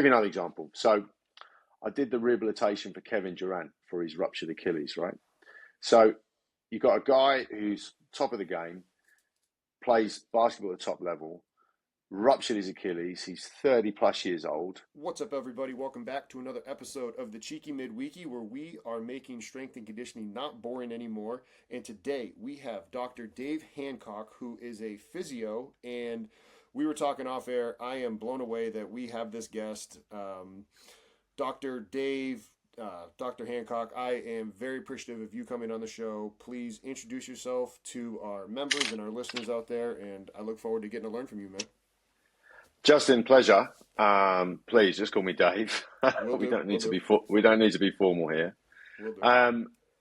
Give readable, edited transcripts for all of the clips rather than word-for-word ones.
you another example. So I did the rehabilitation for Kevin Durant for his ruptured Achilles, right? So you've got a guy who's top of the game, plays basketball at the top level, ruptured his Achilles. He's 30 plus years old. What's up, everybody? Welcome back to another episode of the Cheeky Midweeky, where we are making strength and conditioning not boring anymore. And today we have Dr. Dave Hancock, who is a physio. And we were talking off air. I am blown away that we have this guest, Dr. Dave. Dr. Hancock, I am very appreciative of you coming on the show. Please introduce yourself to our members and our listeners out there, and I look forward to getting to learn from you, man. Justin, pleasure. Please just call me Dave. We don't need to be formal here.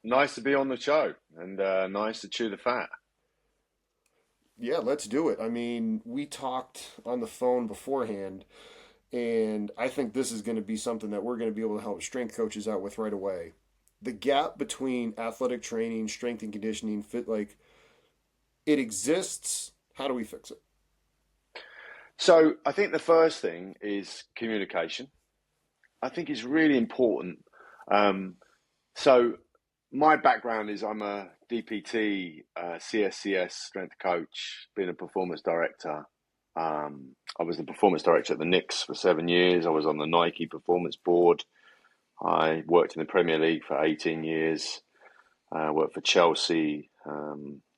Nice to be on the show, and nice to chew the fat. Yeah, let's do it. I mean, we talked on the phone beforehand, and I think this is going to be something that we're going to be able to help strength coaches out with right away. The gap between athletic training, strength and conditioning, it exists. How do we fix it? So I think the first thing is communication. I think it's really important. So my background is I'm a DPT, CSCS strength coach, been a performance director. I was the performance director at the Knicks for 7 years. I was on the Nike performance board. I worked in the Premier League for 18 years. I worked for Chelsea,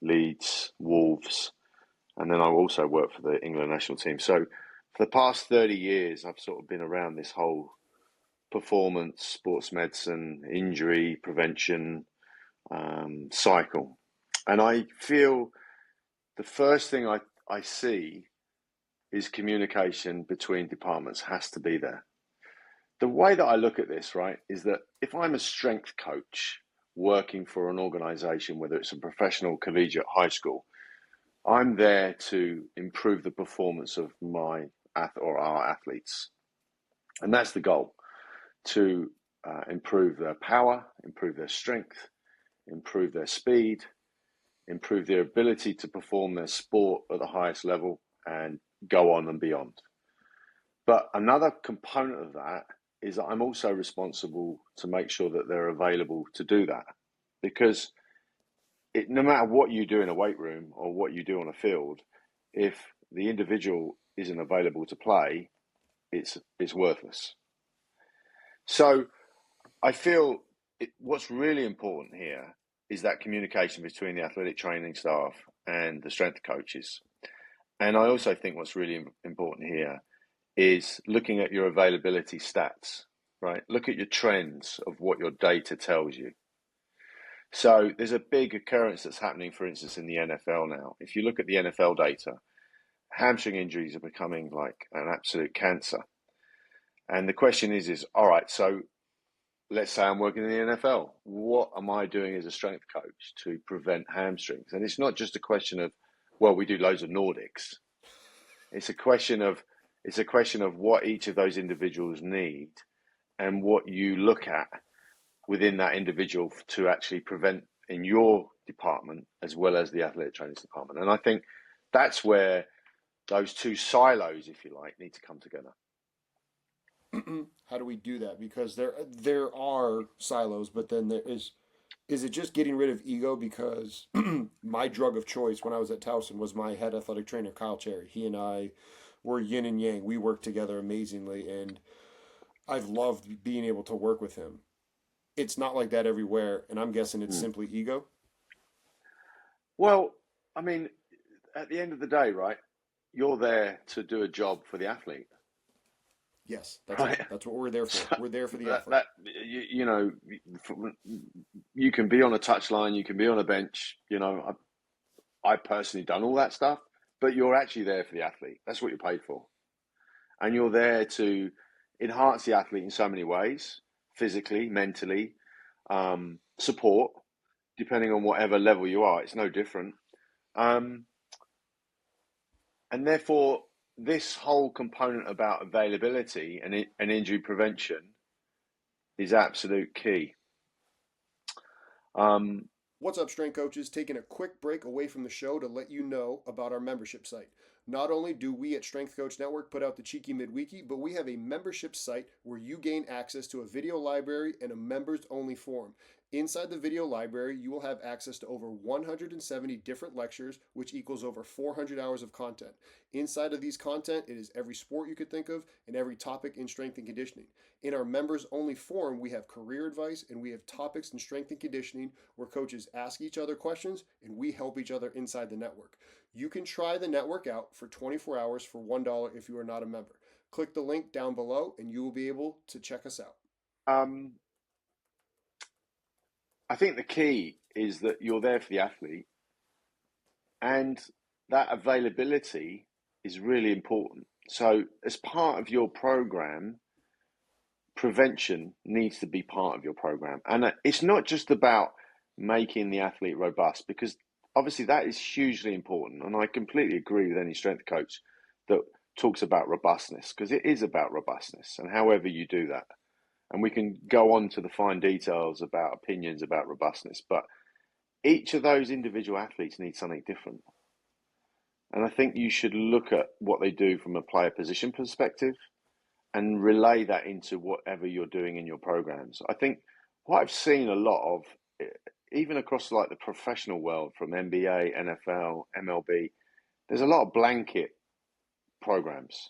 Leeds, Wolves. And then I also worked for the England national team. So for the past 30 years, I've sort of been around this whole performance, sports medicine, injury prevention cycle. And I feel the first thing I see is communication between departments has to be there. The way that I look at this, right, is that if I'm a strength coach working for an organization, whether it's a professional, collegiate, high school, I'm there to improve the performance of my or our athletes. And that's the goal, to improve their power, improve their strength, improve their speed, improve their ability to perform their sport at the highest level, and go on and beyond. But another component of that is that I'm also responsible to make sure that they're available to do that. Because no matter what you do in a weight room or what you do on a field, if the individual isn't available to play, it's worthless. So I feel what's really important here is that communication between the athletic training staff and the strength coaches. And I also think what's really important here is looking at your availability stats, right? Look at your trends of what your data tells you. So there's a big occurrence that's happening, for instance, in the NFL now. If you look at the NFL data, hamstring injuries are becoming like an absolute cancer. And the question is, all right, so let's say I'm working in the NFL. What am I doing as a strength coach to prevent hamstrings? And it's not just a question of, well, we do loads of Nordics. It's a question of what each of those individuals need and what you look at within that individual to actually prevent in your department as well as the athletic training department. And I think that's where those two silos, if you like, need to come together. How do we do that? Because there are silos, but then there is it just getting rid of ego? Because my drug of choice when I was at Towson was my head athletic trainer, Kyle Cherry. He and I were yin and yang. We worked together amazingly, and I've loved being able to work with him. It's not like that everywhere, and I'm guessing it's simply ego. Well, I mean, at the end of the day, right, you're there to do a job for the athlete. Yes, that's right. That's what we're there for. We're there for the athlete. You can be on a touchline, you can be on a bench. I personally done all that stuff, but you're actually there for the athlete. That's what you're paid for, and you're there to enhance the athlete in so many ways: physically, mentally, support, depending on whatever level you are. It's no different, and therefore, this whole component about availability and injury prevention is absolute key. What's up, strength coaches? Taking a quick break away from the show to let you know about our membership site. Not only do we at Strength Coach Network put out the Cheeky Midweeky, but we have a membership site where you gain access to a video library and a members only forum. Inside the video library, you will have access to over 170 different lectures, which equals over 400 hours of content. Inside of these content, it is every sport you could think of and every topic in strength and conditioning. In our members only forum, we have career advice and we have topics in strength and conditioning where coaches ask each other questions and we help each other inside the network. You can try the network out for 24 hours for $1 if you are not a member. Click the link down below and you will be able to check us out. I think the key is that you're there for the athlete, and that availability is really important. So as part of your program, prevention needs to be part of your program. And it's not just about making the athlete robust, because obviously that is hugely important. And I completely agree with any strength coach that talks about robustness, because it is about robustness and however you do that. And we can go on to the fine details about opinions about robustness, but each of those individual athletes needs something different. And I think you should look at what they do from a player position perspective and relay that into whatever you're doing in your programs. I think what I've seen a lot of, even across like the professional world, from NBA, NFL, MLB, there's a lot of blanket programs.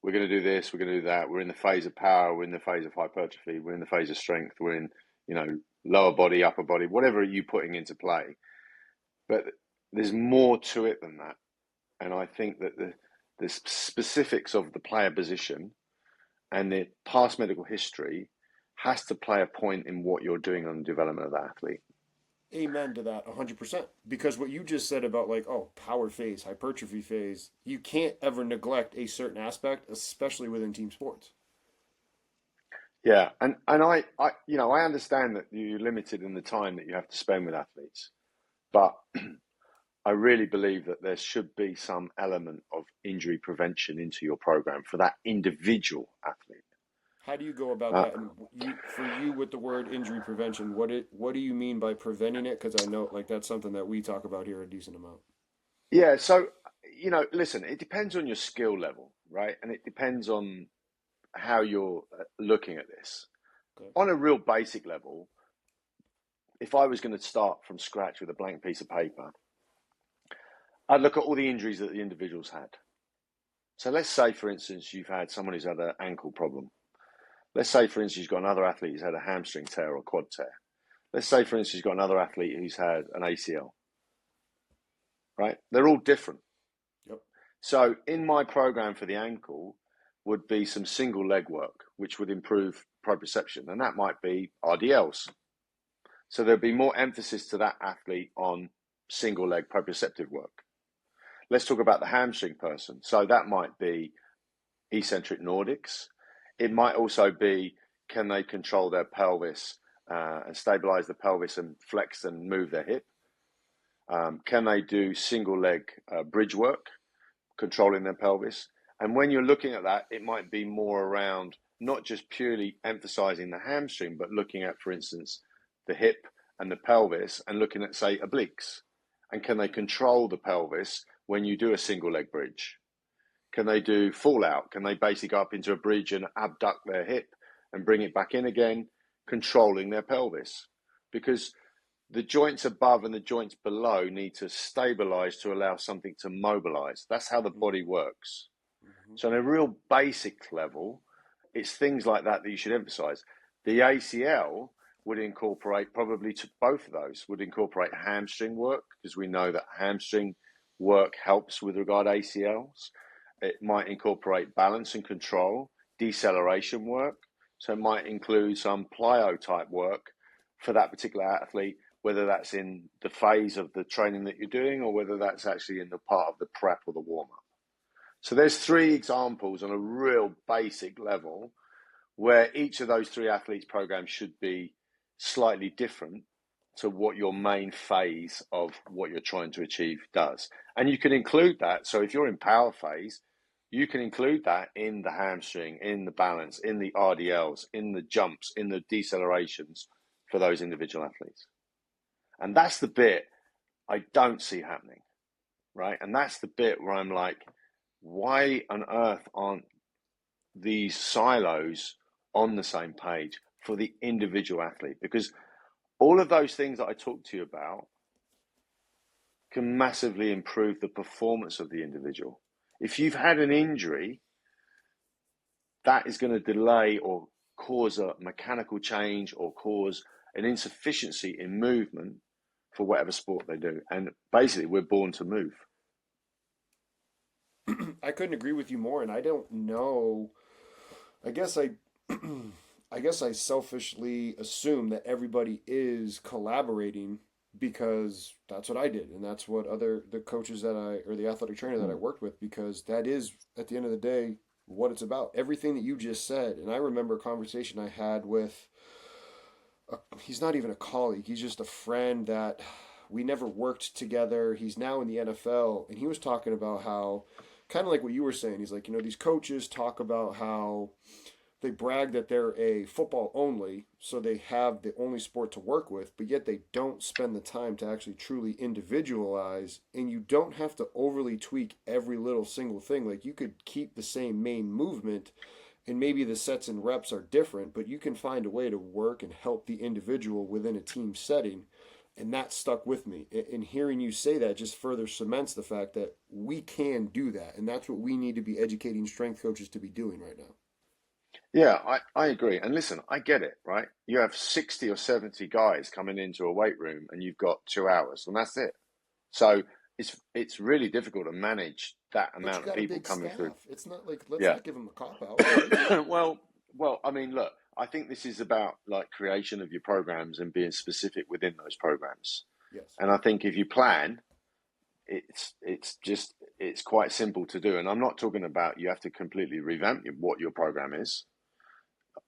We're going to do this, we're going to do that. We're in the phase of power, we're in the phase of hypertrophy, we're in the phase of strength, we're in, lower body, upper body, whatever you're putting into play. But there's more to it than that. And I think that the specifics of the player position and the past medical history has to play a point in what you're doing on the development of the athlete. Amen to that 100%. Because what you just said about power phase, hypertrophy phase, you can't ever neglect a certain aspect, especially within team sports. Yeah, and I understand that you're limited in the time that you have to spend with athletes, but I really believe that there should be some element of injury prevention into your program for that individual athlete. How do you go about that? And for you, with the word injury prevention, what do you mean by preventing it? Because I know that's something that we talk about here a decent amount. Yeah, so listen, it depends on your skill level, right? And it depends on how you're looking at this. Okay. On a real basic level, if I was going to start from scratch with a blank piece of paper, I'd look at all the injuries that the individual's had. So let's say, for instance, you've had someone who's had an ankle problem. Let's say, for instance, you've got another athlete who's had a hamstring tear or quad tear. Let's say, for instance, you've got another athlete who's had an ACL. Right? They're all different. Yep. So in my program for the ankle would be some single leg work, which would improve proprioception. And that might be RDLs. So there'd be more emphasis to that athlete on single leg proprioceptive work. Let's talk about the hamstring person. So that might be eccentric Nordics. It might also be, can they control their pelvis and stabilize the pelvis and flex and move their hip? Can they do single leg bridge work, controlling their pelvis? And when you're looking at that, it might be more around not just purely emphasizing the hamstring, but looking at, for instance, the hip and the pelvis and looking at, say, obliques. And can they control the pelvis when you do a single leg bridge? Can they do fallout? Can they basically go up into a bridge and abduct their hip and bring it back in again, controlling their pelvis? Because the joints above and the joints below need to stabilize to allow something to mobilize. That's how the body works. Mm-hmm. So on a real basic level, it's things like that you should emphasize. The ACL would incorporate probably to both of those, would incorporate hamstring work, because we know that hamstring work helps with regard to ACLs. It might incorporate balance and control, deceleration work. So it might include some plyo type work for that particular athlete, whether that's in the phase of the training that you're doing or whether that's actually in the part of the prep or the warm-up. So there's 3 examples on a real basic level where each of those 3 athletes' programs should be slightly different to what your main phase of what you're trying to achieve does. And you can include that. So if you're in power phase, you can include that in the hamstring, in the balance, in the RDLs, in the jumps, in the decelerations for those individual athletes. And that's the bit I don't see happening, right? And that's the bit where I'm like, why on earth aren't these silos on the same page for the individual athlete? Because all of those things that I talked to you about can massively improve the performance of the individual. If you've had an injury, that is going to delay or cause a mechanical change or cause an insufficiency in movement for whatever sport they do. And basically, we're born to move. I couldn't agree with you more, and I don't know. I guess I, I guess I selfishly assume that everybody is collaborating because that's what I did, and that's what the coaches that or the athletic trainer that I worked with, because that is at the end of the day what it's about. Everything that you just said, and I remember a conversation I had with. He's not even a colleague. He's just a friend that we never worked together. He's now in the NFL, and he was talking about how, kind of like what you were saying, he's like, these coaches talk about how they brag that they're a football only, so they have the only sport to work with, but yet they don't spend the time to actually truly individualize, and you don't have to overly tweak every little single thing. Like, you could keep the same main movement, and maybe the sets and reps are different, but you can find a way to work and help the individual within a team setting. And that stuck with me. And hearing you say that just further cements the fact that we can do that. And that's what we need to be educating strength coaches to be doing right now. Yeah, I agree. And listen, I get it, right? You have 60 or 70 guys coming into a weight room and you've got 2 hours and that's it. So it's really difficult to manage that But you amount of got a people big coming through. staff. It's not like, let's Yeah. not give them a cop out, right? Well, I mean, look, I think this is about like creation of your programs and being specific within those programs. Yes. And I think if you plan, it's quite simple to do. And I'm not talking about you have to completely revamp what your program is.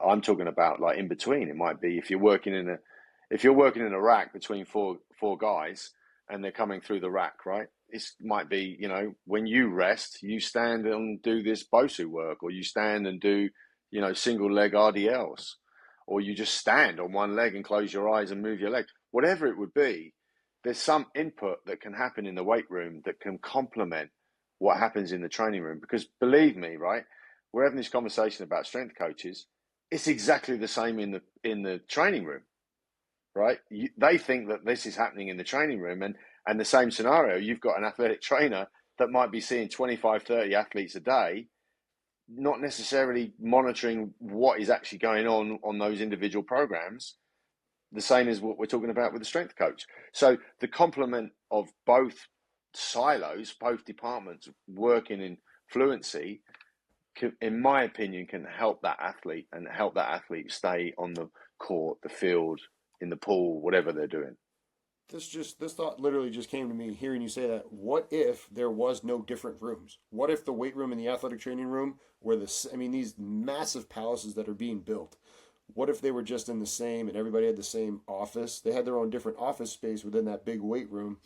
I'm talking about like in between. It might be if you're working in a rack between four guys and they're coming through the rack, right? It might be, when you rest, you stand and do this BOSU work, or you stand and do, single leg RDLs, or you just stand on one leg and close your eyes and move your leg. Whatever it would be, there's some input that can happen in the weight room that can complement what happens in the training room. Because believe me, right, we're having this conversation about strength coaches. It's exactly the same in the training room, right? They think that this is happening in the training room, and the same scenario. You've got an athletic trainer that might be seeing 25, 30 athletes a day, not necessarily monitoring what is actually going on those individual programs. The same as what we're talking about with the strength coach. So the complement of both silos, both departments working in fluency, in my opinion, can help that athlete and help that athlete stay on the court, the field, in the pool, whatever they're doing. This thought literally just came to me hearing you say that. What if there was no different rooms? What if the weight room and the athletic training room were these massive palaces that are being built? What if they were just in the same and everybody had the same office? They had their own different office space within that big weight room,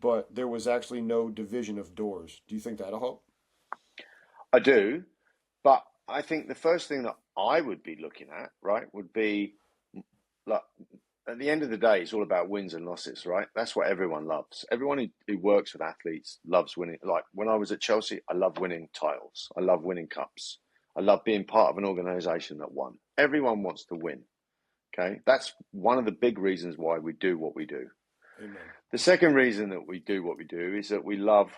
but there was actually no division of doors. Do you think that'll help? I do, but I think the first thing that I would be looking at, right, would be like at the end of the day, it's all about wins and losses, right? That's what everyone loves. Everyone who works with athletes loves winning. Like when I was at Chelsea, I love winning titles. I love winning cups. I love being part of an organization that won. Everyone wants to win. Okay. That's one of the big reasons why we do what we do. Amen. The second reason that we do what we do is that we love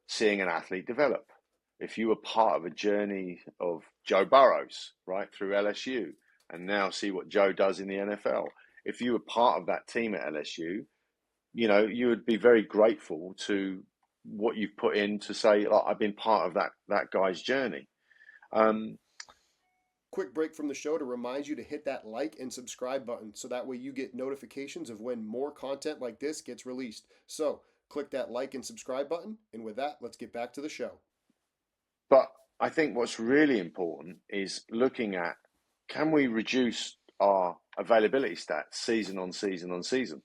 seeing an athlete develop. If you were part of a journey of Joe Burrows, right, through LSU, and now see what Joe does in the NFL, if you were part of that team at LSU, you would be very grateful to what you've put in to say, like, I've been part of that guy's journey. Quick break from the show to remind you to hit that like and subscribe button so that way you get notifications of when more content like this gets released. So click that like and subscribe button, and with that, let's get back to the show. But I think what's really important is looking at, can we reduce our availability stats season on season on season?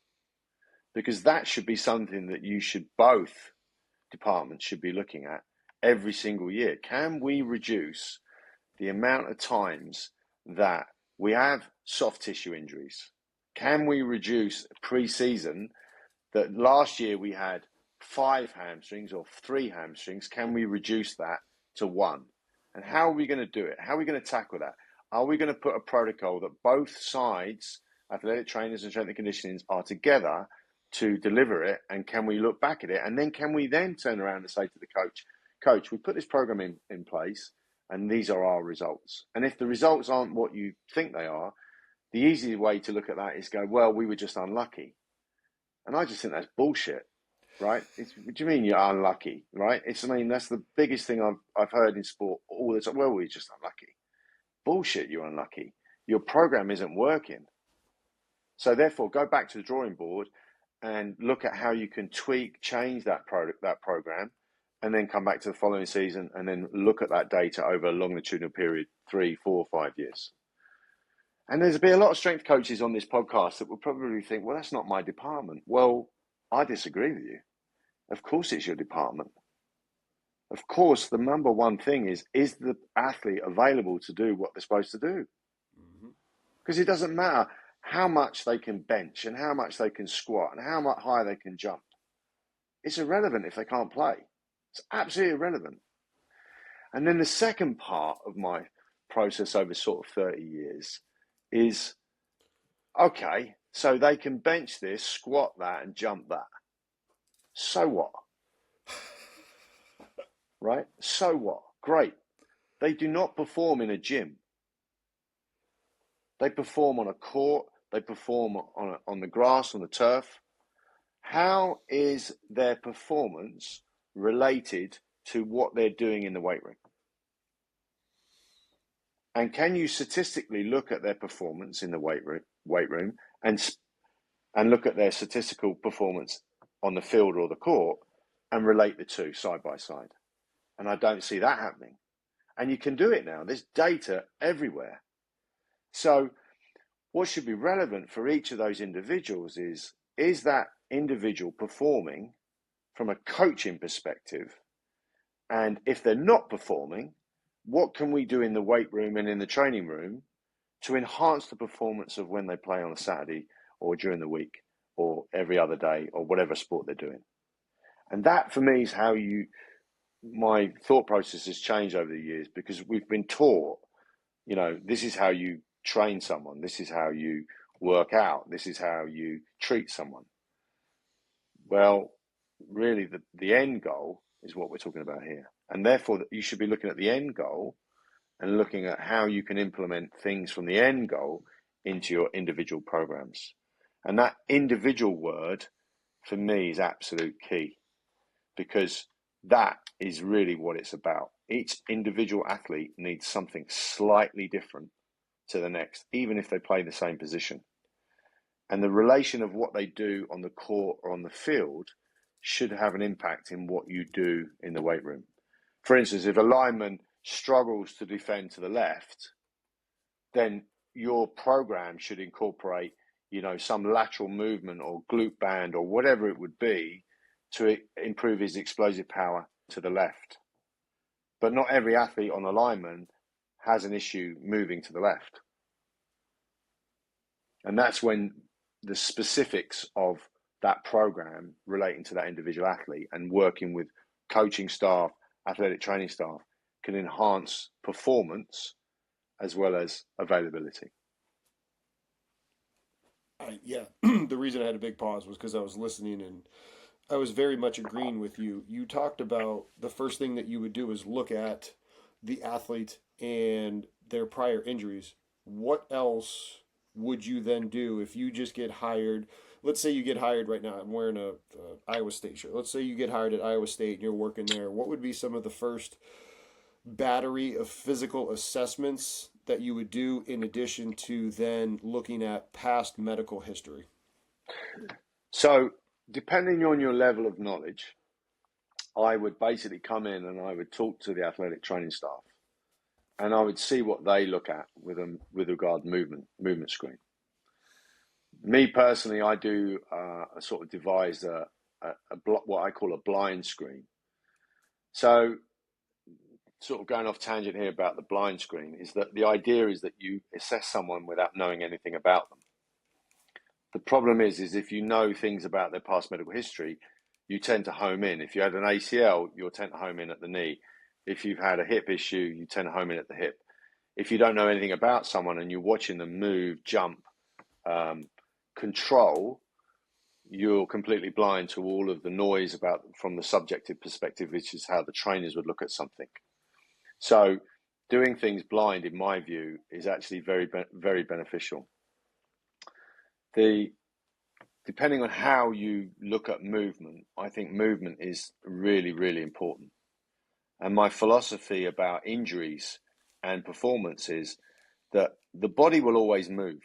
Because that should be something that both departments should be looking at every single year. Can we reduce the amount of times that we have soft tissue injuries? Can we reduce pre-season that last year we had 5 hamstrings or 3 hamstrings? Can we reduce that to 1? And how are we going to do it? How are we going to tackle that? Are we going to put a protocol that both sides, athletic trainers and strength and conditioning, are together to deliver it? And can we look back at it? And then can we then turn around and say to the coach, we put this program in place and these are our results. And if the results aren't what you think they are, the easy way to look at that is go, well, we were just unlucky. And I just think that's bullshit, right? What do you mean you're unlucky, right? That's the biggest thing I've heard in sport all the time. Well, we're just unlucky. Bullshit, you're unlucky. Your program isn't working. So therefore, go back to the drawing board and look at how you can tweak, change that program, and then come back to the following season and then look at that data over a longitudinal period, 3, 4, 5 years. And there's been a lot of strength coaches on this podcast that will probably think, well, that's not my department. Well, I disagree with you. Of course it's your department. Of course, the number one thing is the athlete available to do what they're supposed to do? Because it doesn't matter how much they can bench and how much they can squat and how much high they can jump. It's irrelevant if they can't play. It's absolutely irrelevant. And then the second part of my process over sort of 30 years is, okay, so they can bench this, squat that, and jump that. So what? Right? So what? Great. They do not perform in a gym. They perform on a court. They perform on the grass, on the turf. How is their performance related to what they're doing in the weight room? And can you statistically look at their performance in the weight room and look at their statistical performance on the field or the court and relate the two side by side? And I don't see that happening. And you can do it now. There's data everywhere. So what should be relevant for each of those individuals is that individual performing from a coaching perspective? And if they're not performing, what can we do in the weight room and in the training room to enhance the performance of when they play on a Saturday or during the week or every other day or whatever sport they're doing? And that for me is how my thought process has changed over the years, because we've been taught, this is how you train someone. This is how you work out. This is how you treat someone. Well, really the end goal is what we're talking about here. And therefore you should be looking at the end goal and looking at how you can implement things from the end goal into your individual programs. And that individual word for me is absolute key, because that is really what it's about. Each individual athlete needs something slightly different to the next, even if they play the same position. And the relation of what they do on the court or on the field should have an impact in what you do in the weight room. For instance, if a lineman struggles to defend to the left, then your program should incorporate, some lateral movement or glute band or whatever it would be to improve his explosive power to the left. But not every athlete on the lineman has an issue moving to the left. And that's when the specifics of that program relating to that individual athlete and working with coaching staff, athletic training staff, can enhance performance as well as availability. The reason I had a big pause was because I was listening and I was very much agreeing with you. You talked about the first thing that you would do is look at the athlete and their prior injuries. What else would you then do if you just get hired? Let's say you get hired right now. I'm wearing a Iowa State shirt. Let's say you get hired at Iowa State and you're working there. What would be some of the first battery of physical assessments that you would do in addition to then looking at past medical history? So depending on your level of knowledge, I would basically come in and I would talk to the athletic training staff and I would see what they look at with regard movement screen. Me personally, I do a sort of devise what I call a blind screen. So sort of going off tangent here about the blind screen is that the idea is that you assess someone without knowing anything about them. The problem is if you know things about their past medical history, you tend to home in. If you had an ACL, you'll tend to home in at the knee. If you've had a hip issue, you tend to home in at the hip. If you don't know anything about someone and you're watching them move, jump, control, you're completely blind to all of the noise about from the subjective perspective, which is how the trainers would look at something. So doing things blind, in my view, is actually very, very beneficial. Depending on how you look at movement, I think movement is really, really important. And my philosophy about injuries and performance is that the body will always move.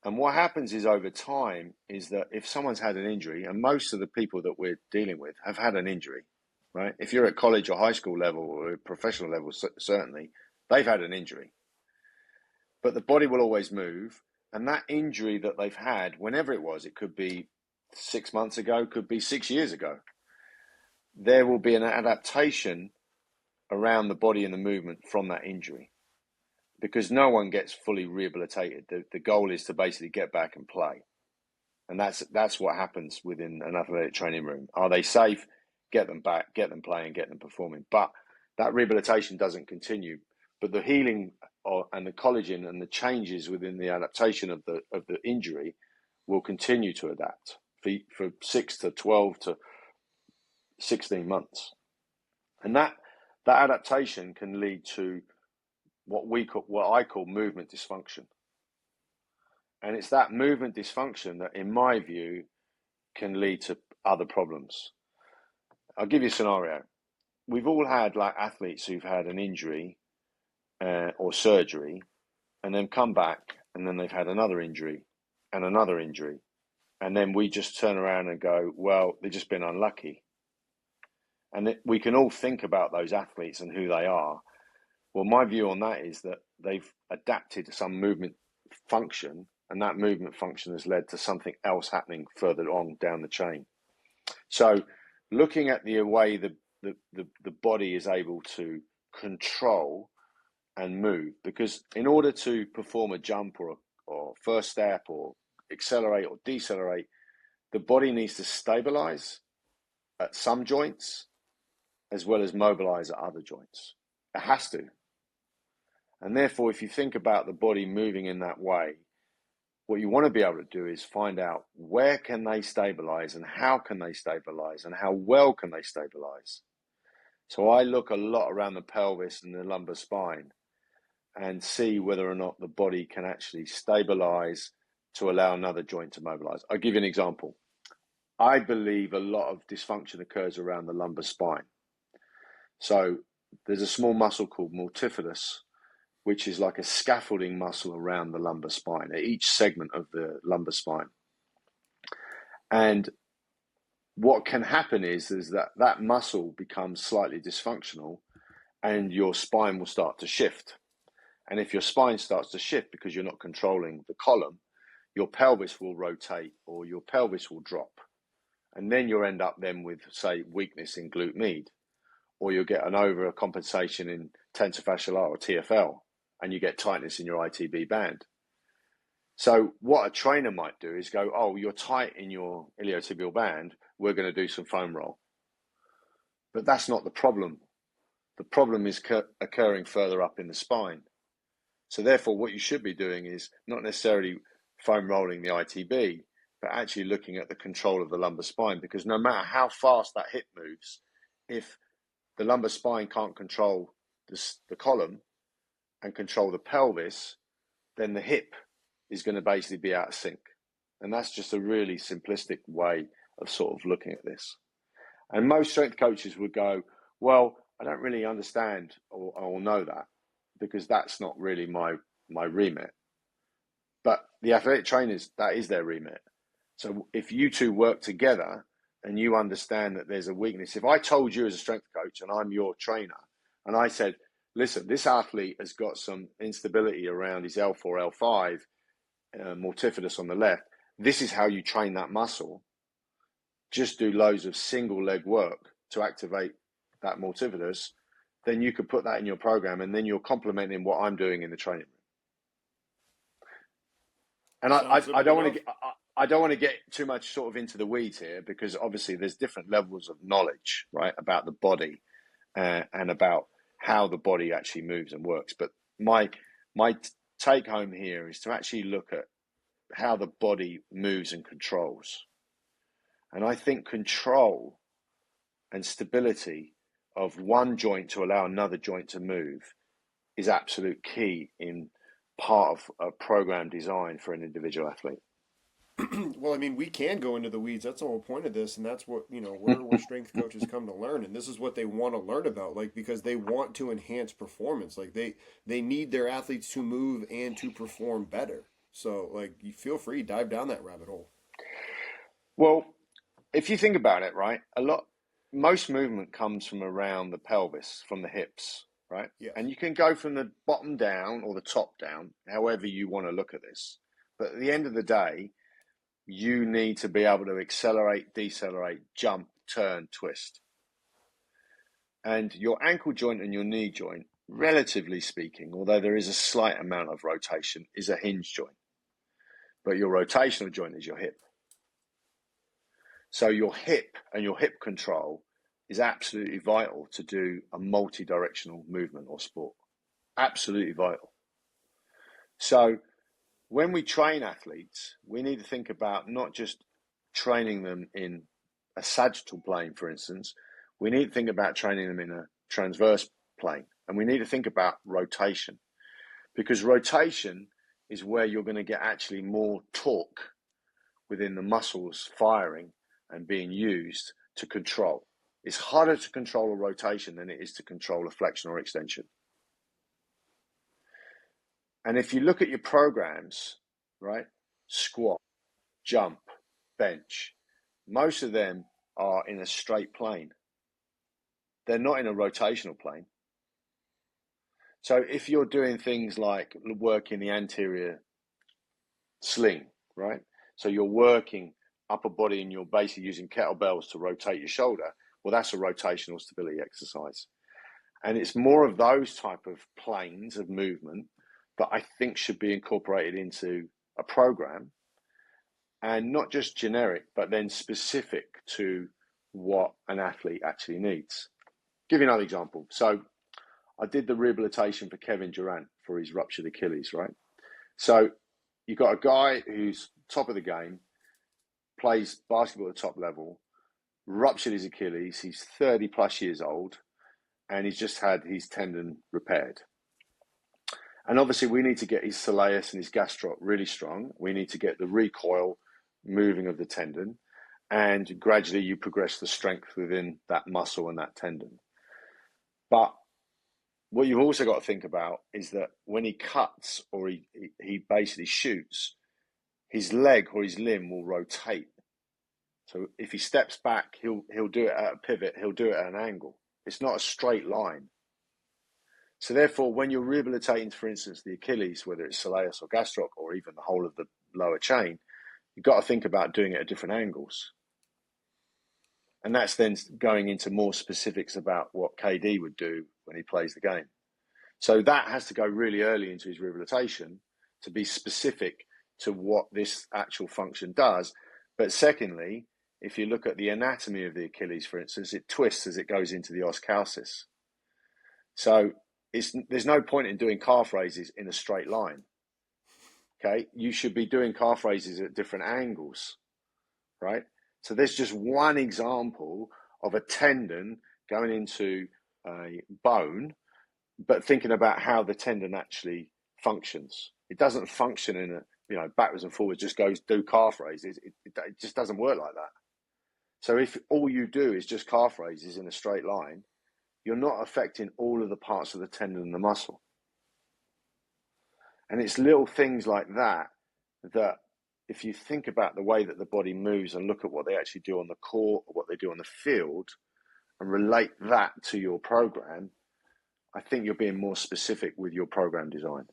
And what happens is over time is that if someone's had an injury, and most of the people that we're dealing with have had an injury, right? If you're at college or high school level or professional level, certainly, they've had an injury. But the body will always move. And that injury that they've had, whenever it could be 6 months ago, could be 6 years ago, there will be an adaptation around the body and the movement from that injury. Because no one gets fully rehabilitated. The goal is to basically get back and play. And that's what happens within an athletic training room. Are they safe? Get them back, get them playing, get them performing. But that rehabilitation doesn't continue. But the healing and the collagen and the changes within the adaptation of the injury will continue to adapt for 6 to 12 to 16 months. And that adaptation can lead to what I call movement dysfunction. And it's that movement dysfunction that, in my view, can lead to other problems. I'll give you a scenario. We've all had like athletes who've had an injury or surgery and then come back and then they've had another injury and another injury. And then we just turn around and go, well, they've just been unlucky. And we can all think about those athletes and who they are. Well, my view on that is that they've adapted some movement function, and that movement function has led to something else happening further on down the chain. So looking at the way the body is able to control and move, because in order to perform a jump or first step or accelerate or decelerate, the body needs to stabilize at some joints as well as mobilize at other joints. It has to. And therefore, if you think about the body moving in that way, what you want to be able to do is find out where can they stabilize and how can they stabilize and how well can they stabilize. So I look a lot around the pelvis and the lumbar spine and see whether or not the body can actually stabilize to allow another joint to mobilize. I'll give you an example. I believe a lot of dysfunction occurs around the lumbar spine. So there's a small muscle called multifidus, which is like a scaffolding muscle around the lumbar spine, at each segment of the lumbar spine. And what can happen is that muscle becomes slightly dysfunctional and your spine will start to shift. And if your spine starts to shift because you're not controlling the column, your pelvis will rotate or your pelvis will drop. And then you'll end up then with, say, weakness in glute med, or you'll get an overcompensation in tensor fasciae or TFL, and you get tightness in your ITB band. So what a trainer might do is go, oh, you're tight in your iliotibial band, we're going to do some foam roll. But that's not the problem. The problem is occurring further up in the spine. So therefore, what you should be doing is not necessarily foam rolling the ITB, but actually looking at the control of the lumbar spine, because no matter how fast that hip moves, if the lumbar spine can't control the column and control the pelvis, then the hip is going to basically be out of sync. And that's just a really simplistic way of sort of looking at this. And most strength coaches would go, well, I don't really understand or know that, because that's not really my remit. But the athletic trainers, that is their remit. So if you two work together and you understand that there's a weakness, if I told you as a strength coach and I'm your trainer and I said, listen, this athlete has got some instability around his L4, L5, multifidus on the left, this is how you train that muscle. Just do loads of single leg work to activate that multifidus, then you could put that in your program and then you're complementing what I'm doing in the training room. And Sounds I simple don't want to enough. get I don't want to get too much sort of into the weeds here because obviously there's different levels of knowledge, right, about the body and about how the body actually moves and works. But my take home here is to actually look at how the body moves and controls. And I think control and stability of one joint to allow another joint to move is absolute key in part of a program design for an individual athlete. Well, I mean, we can go into the weeds. That's the whole point of this, and that's what where strength coaches come to learn, and this is what they want to learn about, like because they want to enhance performance. Like they need their athletes to move and to perform better. So, like, you feel free dive down that rabbit hole. Well, if you think about it, right, most movement comes from around the pelvis, from the hips, right? Yes. And you can go from the bottom down or the top down, however you want to look at this. But at the end of the day, you need to be able to accelerate, decelerate, jump, turn, twist. And your ankle joint and your knee joint, relatively speaking, although there is a slight amount of rotation, is a hinge joint. But your rotational joint is your hip. So your hip and your hip control is absolutely vital to do a multi-directional movement or sport. Absolutely vital. So when we train athletes, we need to think about not just training them in a sagittal plane, for instance. We need to think about training them in a transverse plane. And we need to think about rotation, because rotation is where you're going to get actually more torque within the muscles firing and being used to control. It's harder to control a rotation than it is to control a flexion or extension. And if you look at your programs, right, squat, jump, bench, most of them are in a straight plane. They're not in a rotational plane. So if you're doing things like working the anterior sling, right? So you're working upper body and you're basically using kettlebells to rotate your shoulder. Well, that's a rotational stability exercise. And it's more of those type of planes of movement that I think should be incorporated into a program, and not just generic, but then specific to what an athlete actually needs. Give you another example. So I did the rehabilitation for Kevin Durant for his ruptured Achilles, right? So you've got a guy who's top of the game, plays basketball at the top level, ruptured his Achilles. He's 30 plus years old, and he's just had his tendon repaired. And obviously, we need to get his soleus and his gastroc really strong. We need to get the recoil moving of the tendon, and gradually you progress the strength within that muscle and that tendon. But what you've also got to think about is that when he cuts or he basically shoots, his leg or his limb will rotate. So if he steps back, he'll do it at a pivot, he'll do it at an angle. It's not a straight line. So therefore, when you're rehabilitating, for instance, the Achilles, whether it's soleus or gastroc or even the whole of the lower chain, you've got to think about doing it at different angles. And that's then going into more specifics about what KD would do when he plays the game. So that has to go really early into his rehabilitation to be specific to what this actual function does. But secondly, if you look at the anatomy of the Achilles, for instance, it twists as it goes into the os calcis. So there's no point in doing calf raises in a straight line. Okay, you should be doing calf raises at different angles, right? So there's just one example of a tendon going into a bone, but thinking about how the tendon actually functions. It doesn't function in a backwards and forwards, just goes do calf raises. It just doesn't work like that. So if all you do is just calf raises in a straight line, you're not affecting all of the parts of the tendon and the muscle. And it's little things like that if you think about the way that the body moves and look at what they actually do on the court or what they do on the field and relate that to your program, I think you're being more specific with your program design.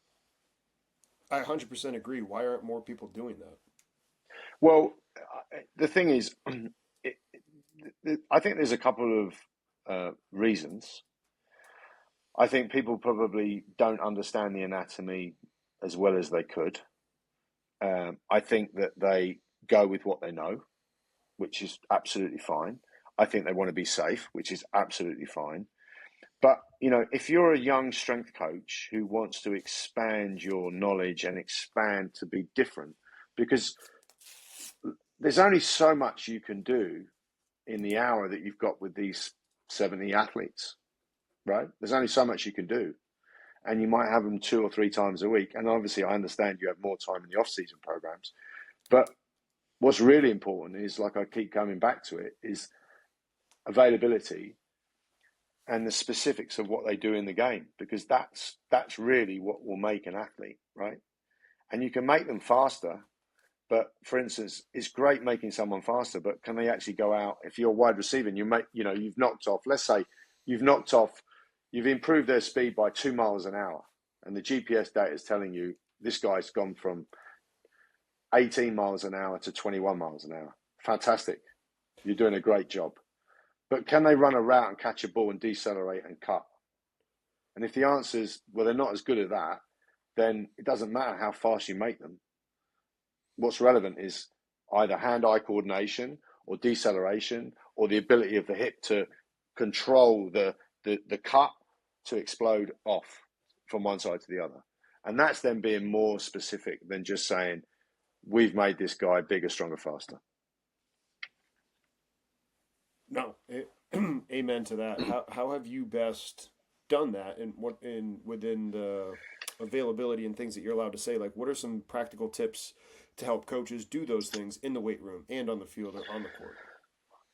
I 100% agree. Why aren't more people doing that? Well, the thing is, I think there's a couple of reasons. I think people probably don't understand the anatomy as well as they could. I think that they go with what they know, which is absolutely fine. I think they want to be safe, which is absolutely fine. But, if you're a young strength coach who wants to expand your knowledge and expand to be different, because there's only so much you can do in the hour that you've got with these 70 athletes, right? There's only so much you can do. And you might have them 2 or 3 times a week. And obviously, I understand you have more time in the off-season programs. But what's really important is, like I keep coming back to it, is availability and the specifics of what they do in the game, because that's really what will make an athlete, right? And you can make them faster, but for instance, it's great making someone faster, but can they actually go out? If you're a wide receiver and you've knocked off, let's say you've improved their speed by 2 miles an hour, and the GPS data is telling you this guy's gone from 18 miles an hour to 21 miles an hour. Fantastic. You're doing a great job. But can they run a route and catch a ball and decelerate and cut? And if the answer is, well, they're not as good at that, then it doesn't matter how fast you make them. What's relevant is either hand-eye coordination or deceleration, or the ability of the hip to control the cut to explode off from one side to the other. And that's then being more specific than just saying, we've made this guy bigger, stronger, faster. No, amen to that. How have you best done that, and within the availability and things that you're allowed to say? Like, what are some practical tips to help coaches do those things in the weight room and on the field or on the court?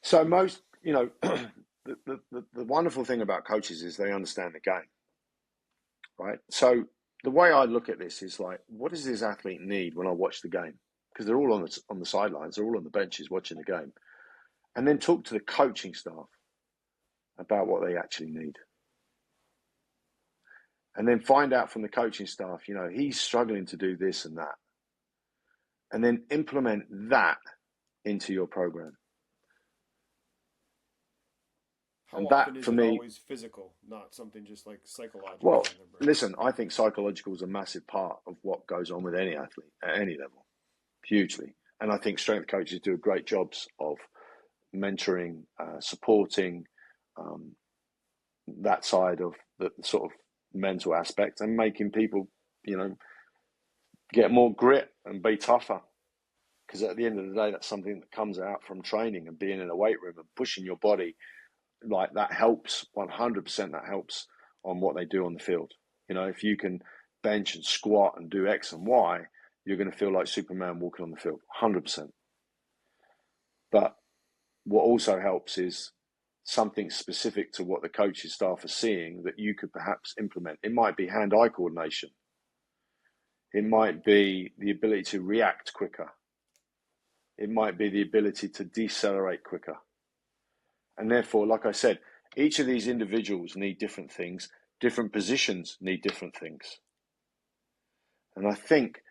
So most, the wonderful thing about coaches is they understand the game, right? So the way I look at this is like, what does this athlete need when I watch the game? Because they're all on the sidelines, they're all on the benches watching the game. And then talk to the coaching staff about what they actually need. And then find out from the coaching staff, he's struggling to do this and that. And then implement that into your program. How and often that, is for it me, always physical, not something just like psychological? well, listen, I think psychological is a massive part of what goes on with any athlete at any level, hugely. And I think strength coaches do great jobs of mentoring, supporting that side of the sort of mental aspect, and making people, get more grit and be tougher. Because at the end of the day, that's something that comes out from training and being in a weight room and pushing your body. Like, that helps 100%. That helps on what they do on the field. If you can bench and squat and do X and Y, you're going to feel like Superman walking on the field, 100%. But what also helps is something specific to what the coaching staff are seeing that you could perhaps implement. It might be hand-eye coordination. It might be the ability to react quicker. It might be the ability to decelerate quicker. And therefore, like I said, each of these individuals need different things. Different positions need different things. And I think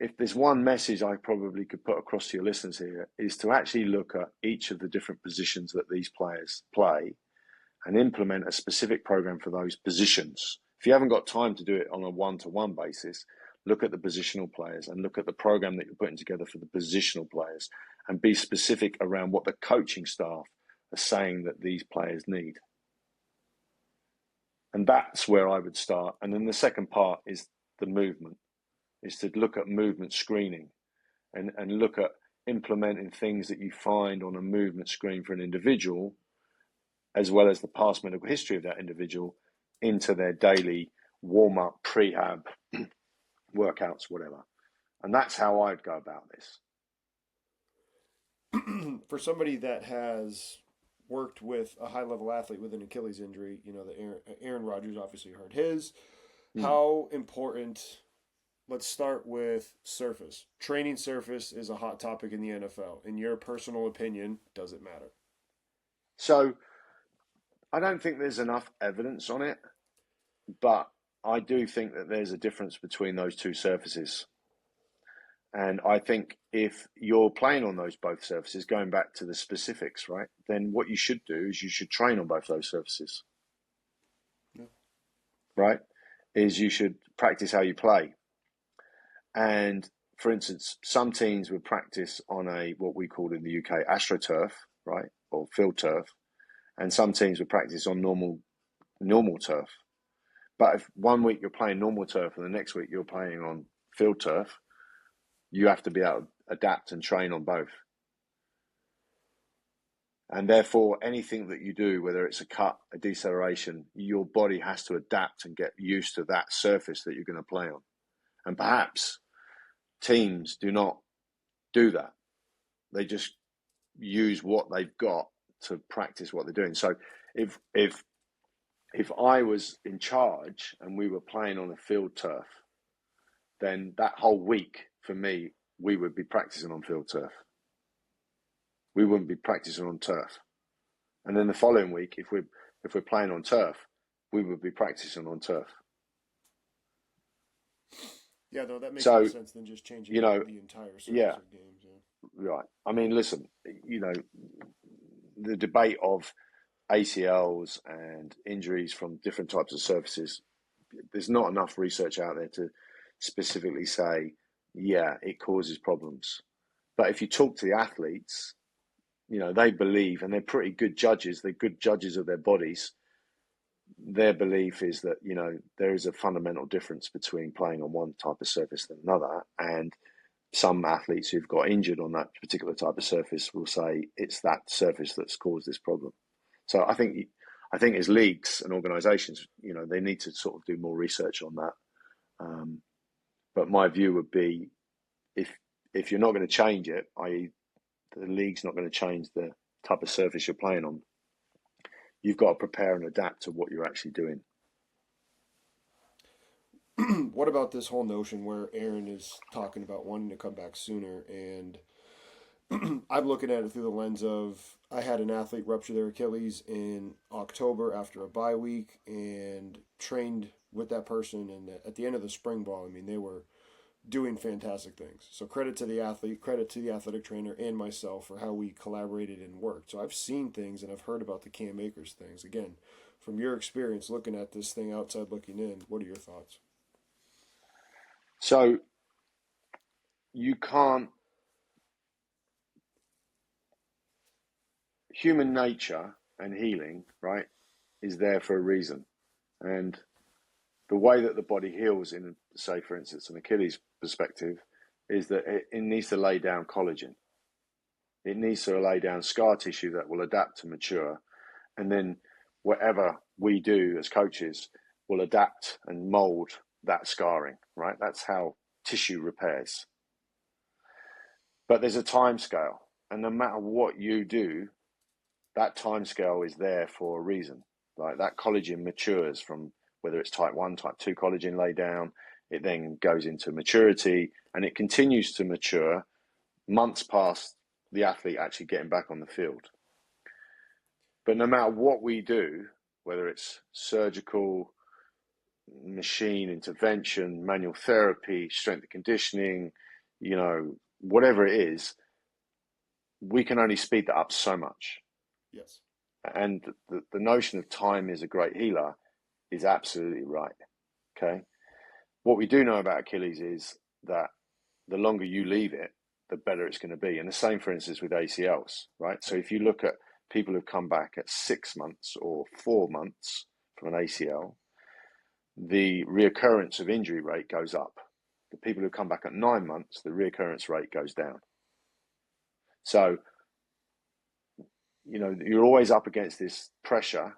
if there's one message I probably could put across to your listeners here, is to actually look at each of the different positions that these players play and implement a specific program for those positions. If you haven't got time to do it on a one-to-one basis, look at the positional players and look at the program that you're putting together for the positional players, and be specific around what the coaching staff are saying that these players need. And that's where I would start. And then the second part is the movement, is to look at movement screening and look at implementing things that you find on a movement screen for an individual, as well as the past medical history of that individual, into their daily warm-up, prehab, workouts, whatever. And that's how I'd go about this. For somebody that has worked with a high-level athlete with an Achilles injury, the Aaron Rodgers obviously hurt his. How important? Let's start with surface. Training surface is a hot topic in the NFL. In your personal opinion, does it matter? So I don't think there's enough evidence on it, but I do think that there's a difference between those two surfaces. And I think if you're playing on those both surfaces, going back to the specifics, right, then what you should do is you should train on both those surfaces. Yeah. Right? Is you should practice how you play. And for instance, some teams would practice on what we call in the UK AstroTurf, right, or field turf, and some teams would practice on normal turf. But if 1 week you're playing normal turf and the next week you're playing on field turf, you have to be able to adapt and train on both. And therefore, anything that you do, whether it's a cut, a deceleration, your body has to adapt and get used to that surface that you're going to play on. And perhaps teams do not do that. They just use what they've got to practice what they're doing. So if I was in charge and we were playing on a field turf, then that whole week for me, we would be practicing on field turf. We wouldn't be practicing on turf. And then the following week, if we're playing on turf, we would be practicing on turf. Yeah, no, that makes more sense than just changing the entire surface of games. Yeah. Right. I mean, listen, the debate of ACLs and injuries from different types of surfaces, there's not enough research out there to specifically say, yeah, it causes problems. But if you talk to the athletes, they believe, and they're pretty good judges, they're good judges of their bodies. Their belief is that, there is a fundamental difference between playing on one type of surface than another. And some athletes who've got injured on that particular type of surface will say it's that surface that's caused this problem. So I think as leagues and organisations, they need to sort of do more research on that. But my view would be, if you're not going to change it, i.e. the league's not going to change the type of surface you're playing on, you've got to prepare and adapt to what you're actually doing. What about this whole notion where Aaron is talking about wanting to come back sooner? And I'm looking at it through the lens of, I had an athlete rupture their Achilles in October after a bye week and trained with that person. And at the end of the spring ball, I mean, they were doing fantastic things. So credit to the athlete, credit to the athletic trainer and myself for how we collaborated and worked. So I've seen things and I've heard about the Cam Akers things. Again, from your experience looking at this thing outside looking in, what are your thoughts? So you can't, human nature and healing, right, is there for a reason. And the way that the body heals in, say, for instance, an Achilles perspective, is that it needs to lay down collagen. It needs to lay down scar tissue that will adapt to mature. And then whatever we do as coaches will adapt and mold that scarring, right? That's how tissue repairs. But there's a time scale. And no matter what you do, that time scale is there for a reason. Like that collagen matures from, whether it's type 1, type 2 collagen laid down, it then goes into maturity and it continues to mature months past the athlete actually getting back on the field. But no matter what we do, whether it's surgical, machine intervention, manual therapy, strength and conditioning, whatever it is, we can only speed that up so much. Yes. And the notion of time is a great healer is absolutely right. Okay. What we do know about Achilles is that the longer you leave it, the better it's going to be. And the same, for instance, with ACLs, right? So if you look at people who come back at 6 months or 4 months from an ACL, the reoccurrence of injury rate goes up. The people who come back at 9 months, the reoccurrence rate goes down. So, you're always up against this pressure.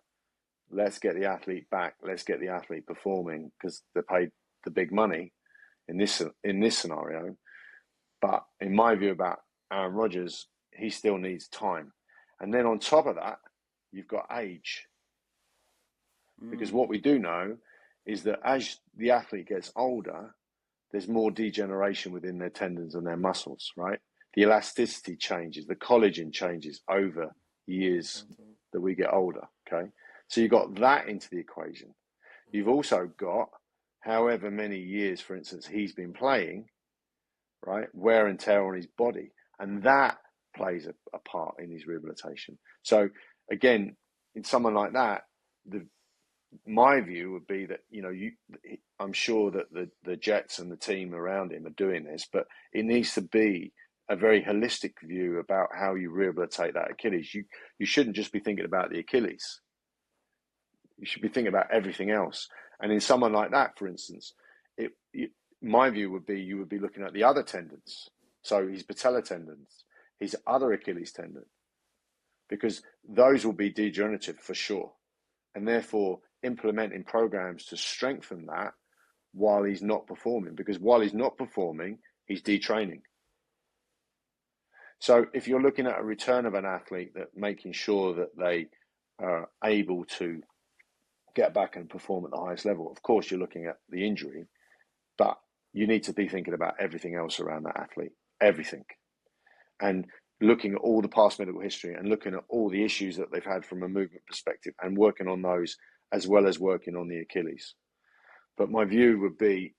Let's get the athlete back. Let's get the athlete performing because they're paid the big money in this scenario. But in my view about Aaron Rodgers, he still needs time. And then on top of that, you've got age. Because what we do know is that as the athlete gets older, there's more degeneration within their tendons and their muscles, right? The elasticity changes, the collagen changes over years that we get older, okay? So you've got that into the equation. You've also got however many years, for instance, he's been playing, right? Wear and tear on his body. And that plays a part in his rehabilitation. So again, in someone like that, my view would be that, I'm sure that the Jets and the team around him are doing this, but it needs to be a very holistic view about how you rehabilitate that Achilles. You shouldn't just be thinking about the Achilles. You should be thinking about everything else. And in someone like that, for instance, my view would be you would be looking at the other tendons. So his patella tendons, his other Achilles tendon, because those will be degenerative for sure. And therefore implementing programs to strengthen that while he's not performing, because while he's not performing, he's detraining. So if you're looking at a return of an athlete, that making sure that they are able to get back and perform at the highest level, of course you're looking at the injury, but you need to be thinking about everything else around that athlete, everything. And looking at all the past medical history and looking at all the issues that they've had from a movement perspective and working on those as well as working on the Achilles. But my view would be,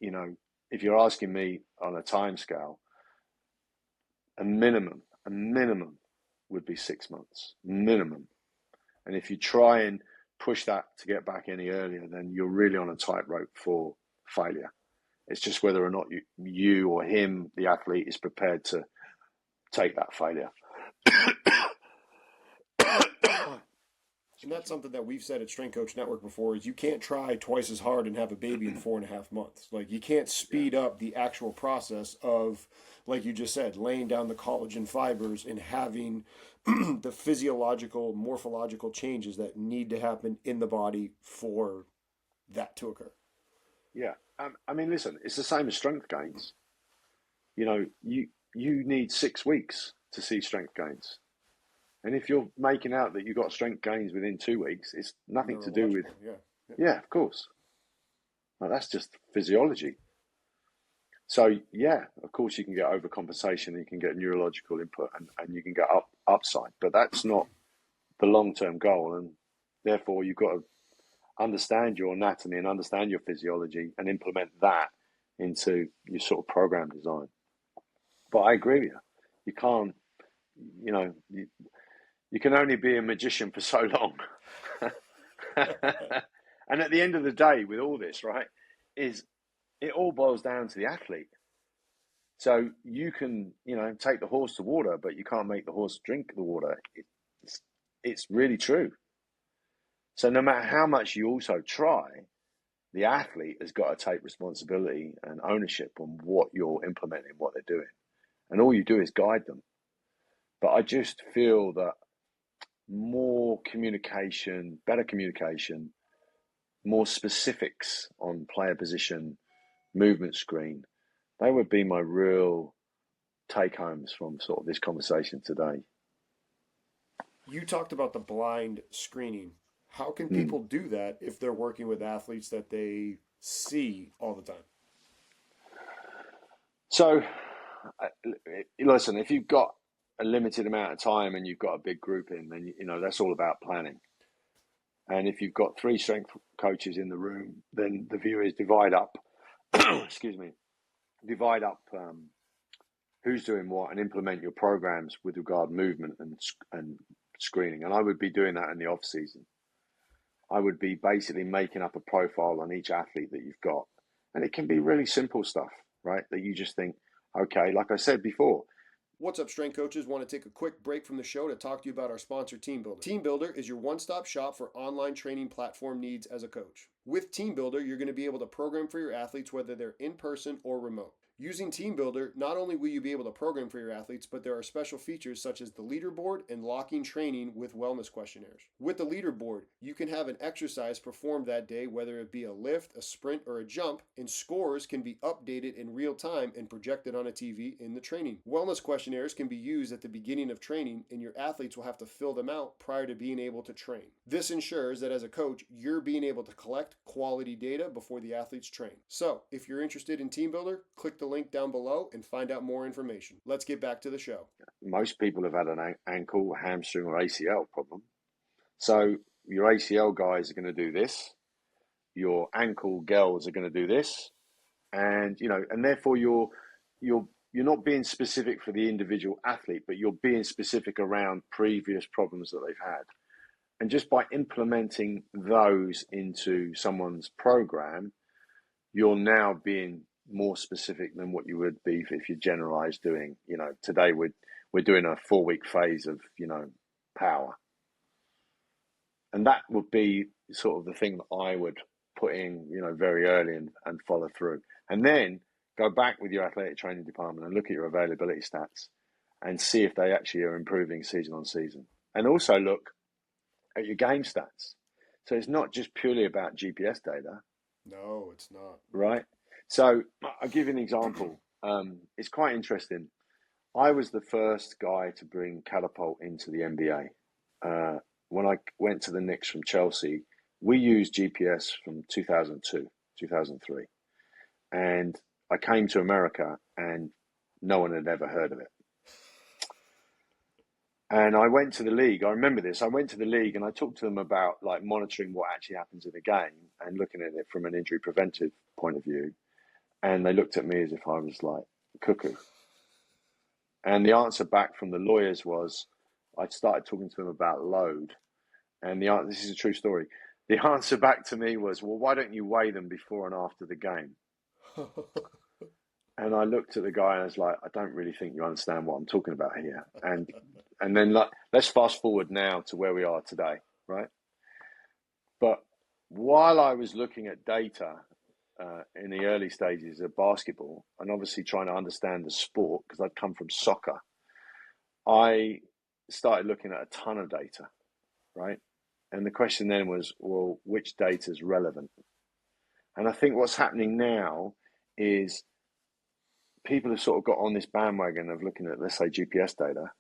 if you're asking me on a time scale, a minimum would be 6 months, minimum. And if you try and push that to get back any earlier, then you're really on a tightrope for failure. It's just whether or not you or him, the athlete, is prepared to take that failure. And that's something that we've said at Strength Coach Network before, is you can't try twice as hard and have a baby in 4.5 months. Like, you can't speed up the actual process of, like you just said, laying down the collagen fibers and having the physiological, morphological changes that need to happen in the body for that to occur. Yeah. I mean, listen, it's the same as strength gains. You need 6 weeks to see strength gains. And if you're making out that you got strength gains within 2 weeks, it's nothing to do with... Yeah, of course. Well, that's just physiology. So, yeah, of course you can get overcompensation, you can get neurological input, and you can get upside. But that's not the long-term goal. And therefore, you've got to understand your anatomy and understand your physiology and implement that into your sort of program design. But I agree with you. You can't, you can only be a magician for so long. And at the end of the day, with all this, right, is it all boils down to the athlete. So you can, take the horse to water, but you can't make the horse drink the water. It's really true. So no matter how much you also try, the athlete has got to take responsibility and ownership on what you're implementing, what they're doing. And all you do is guide them. But I just feel that more communication, better communication, more specifics on player position, movement screen, they would be my real take-homes from sort of this conversation today. You talked about the blind screening. How can people do that if they're working with athletes that they see all the time? So, listen, if you've got a limited amount of time and you've got a big group in, then, that's all about planning. And if you've got 3 strength coaches in the room, then the view is divide up, divide up who's doing what and implement your programs with regard movement and screening. And I would be doing that in the off season. I would be basically making up a profile on each athlete that you've got. And it can be really simple stuff, right? That you just think, okay, like I said before. What's up, strength coaches? Want to take a quick break from the show to talk to you about our sponsor, TeamBuildr. TeamBuildr is your one-stop shop for online training platform needs as a coach. With TeamBuildr, you're going to be able to program for your athletes whether they're in person or remote. Using TeamBuildr, not only will you be able to program for your athletes, but there are special features such as the leaderboard and locking training with wellness questionnaires. With the leaderboard, you can have an exercise performed that day, whether it be a lift, a sprint, or a jump, and scores can be updated in real time and projected on a TV in the training. Wellness questionnaires can be used at the beginning of training, and your athletes will have to fill them out prior to being able to train. This ensures that as a coach, you're being able to collect quality data before the athletes train. So, if you're interested in TeamBuildr, click the link down below and find out more information. Let's get back to the show. Most people have had an ankle, hamstring, or ACL problem. So your ACL guys are going to do this. Your ankle girls are going to do this, and and therefore you're not being specific for the individual athlete, but you're being specific around previous problems that they've had. And just by implementing those into someone's program, you're now being more specific than what you would be if you generalize doing, today we're doing a 4-week phase of, power. And that would be sort of the thing that I would put in, very early and follow through. And then go back with your athletic training department and look at your availability stats and see if they actually are improving season on season. And also look at your game stats. So it's not just purely about GPS data. No, it's not. Right? So I'll give you an example. It's quite interesting. I was the first guy to bring Catapult into the NBA. When I went to the Knicks from Chelsea, we used GPS from 2002, 2003. And I came to America and no one had ever heard of it. And I went to the league. I remember this. I went to the league and I talked to them about like monitoring what actually happens in a game and looking at it from an injury preventive point of view. And they looked at me as if I was like cuckoo. And the answer back from the lawyers was, I started talking to them about load. And this is a true story. The answer back to me was, well, why don't you weigh them before and after the game? And I looked at the guy and I was like, I don't really think you understand what I'm talking about here. And then let's fast forward now to where we are today, right? But while I was looking at data in the early stages of basketball and obviously trying to understand the sport, because I'd come from soccer, I started looking at a ton of data, right? And the question then was, well, which data is relevant? And I think what's happening now is people have sort of got on this bandwagon of looking at, let's say, GPS data,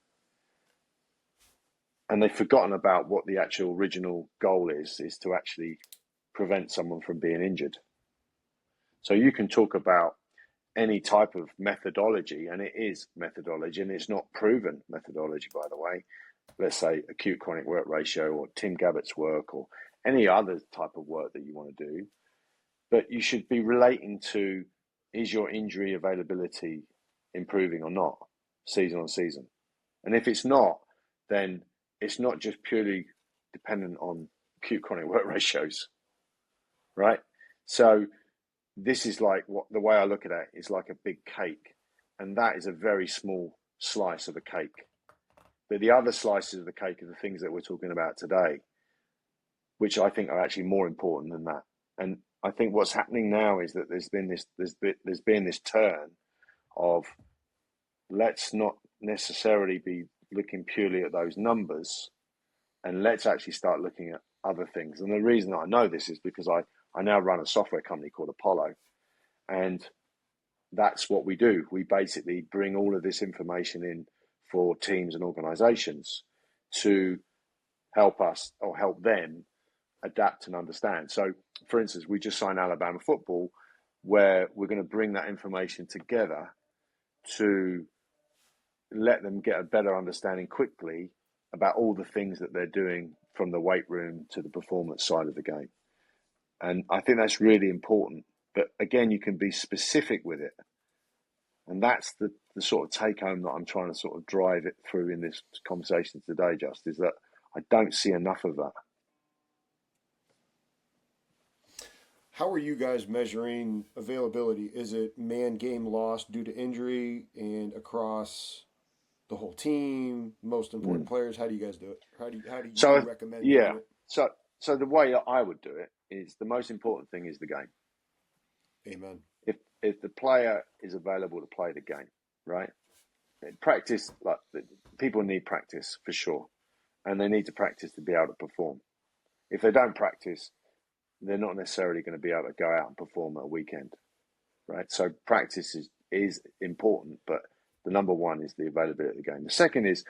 and they've forgotten about what the actual original goal is to actually prevent someone from being injured. So you can talk about any type of methodology, and it is methodology, and it's not proven methodology, by the way. Let's say acute chronic work ratio or Tim Gabbett's work or any other type of work that you want to do. But you should be relating to, is your injury availability improving or not, season on season? And if it's not, then it's not just purely dependent on acute chronic work ratios, right? So this is like the way I look at it is like a big cake, and that is a very small slice of a cake. But the other slices of the cake are the things that we're talking about today, which I think are actually more important than that. And I think what's happening now is that there's been this turn of, let's not necessarily be looking purely at those numbers, and let's actually start looking at other things. And the reason I know this is because I now run a software company called Apollo, and that's what we do. We basically bring all of this information in for teams and organizations to help us or help them adapt and understand. So, for instance, we just signed Alabama football, where we're going to bring that information together to let them get a better understanding quickly about all the things that they're doing from the weight room to the performance side of the game. And I think that's really important. But again, you can be specific with it. And that's the sort of take home that I'm trying to sort of drive it through in this conversation today, Just, is that I don't see enough of that. How are you guys measuring availability? Is it man game lost due to injury and across the whole team, most important players? How do you guys do it? How do you recommend doing it? So the way that I would do it is, the most important thing is the game. Amen. If the player is available to play the game, right? Practice, like, people need practice for sure, and they need to practice to be able to perform. If they don't practice, they're not necessarily going to be able to go out and perform at a weekend, right? So practice is important, but the number one is the availability of the game. The second is,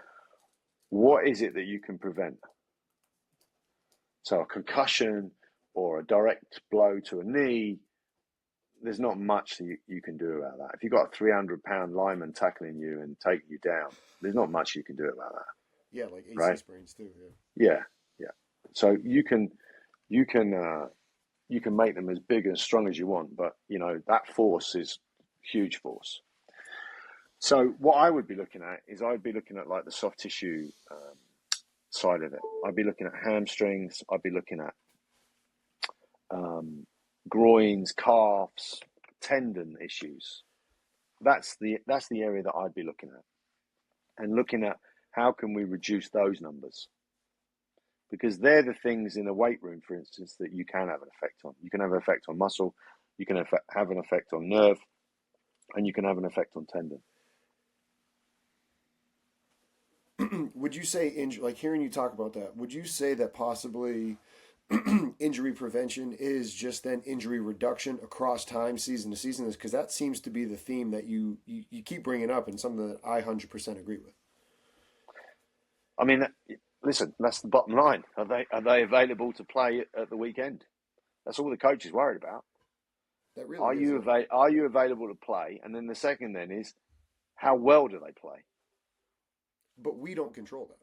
what is it that you can prevent? So a concussion or a direct blow to a knee, there's not much that you can do about that. If you've got a 300-pound lineman tackling you and taking you down, there's not much you can do about that. Yeah, like AC right? sprains too. Yeah. So you can make them as big and as strong as you want, but that force is huge force. So what I would be looking at is, I'd be looking at like the soft tissue side of it. I'd be looking at hamstrings. I'd be looking at groins, calves, tendon issues. That's the area that I'd be looking at, and looking at how can we reduce those numbers, because they're the things in the weight room, for instance, that you can have an effect on. You can have an effect on muscle, you can have an effect on nerve, and you can have an effect on tendon. Would you say, like hearing you talk about that, would you say that possibly injury prevention is just then injury reduction across time, season to season? Because that seems to be the theme that you keep bringing up, and something that I 100% agree with. I mean, listen, that's the bottom line. Are they available to play at the weekend? That's all the coach is worried about. That really is. Are you available to play? And then the second then is, how well do they play? But we don't control that.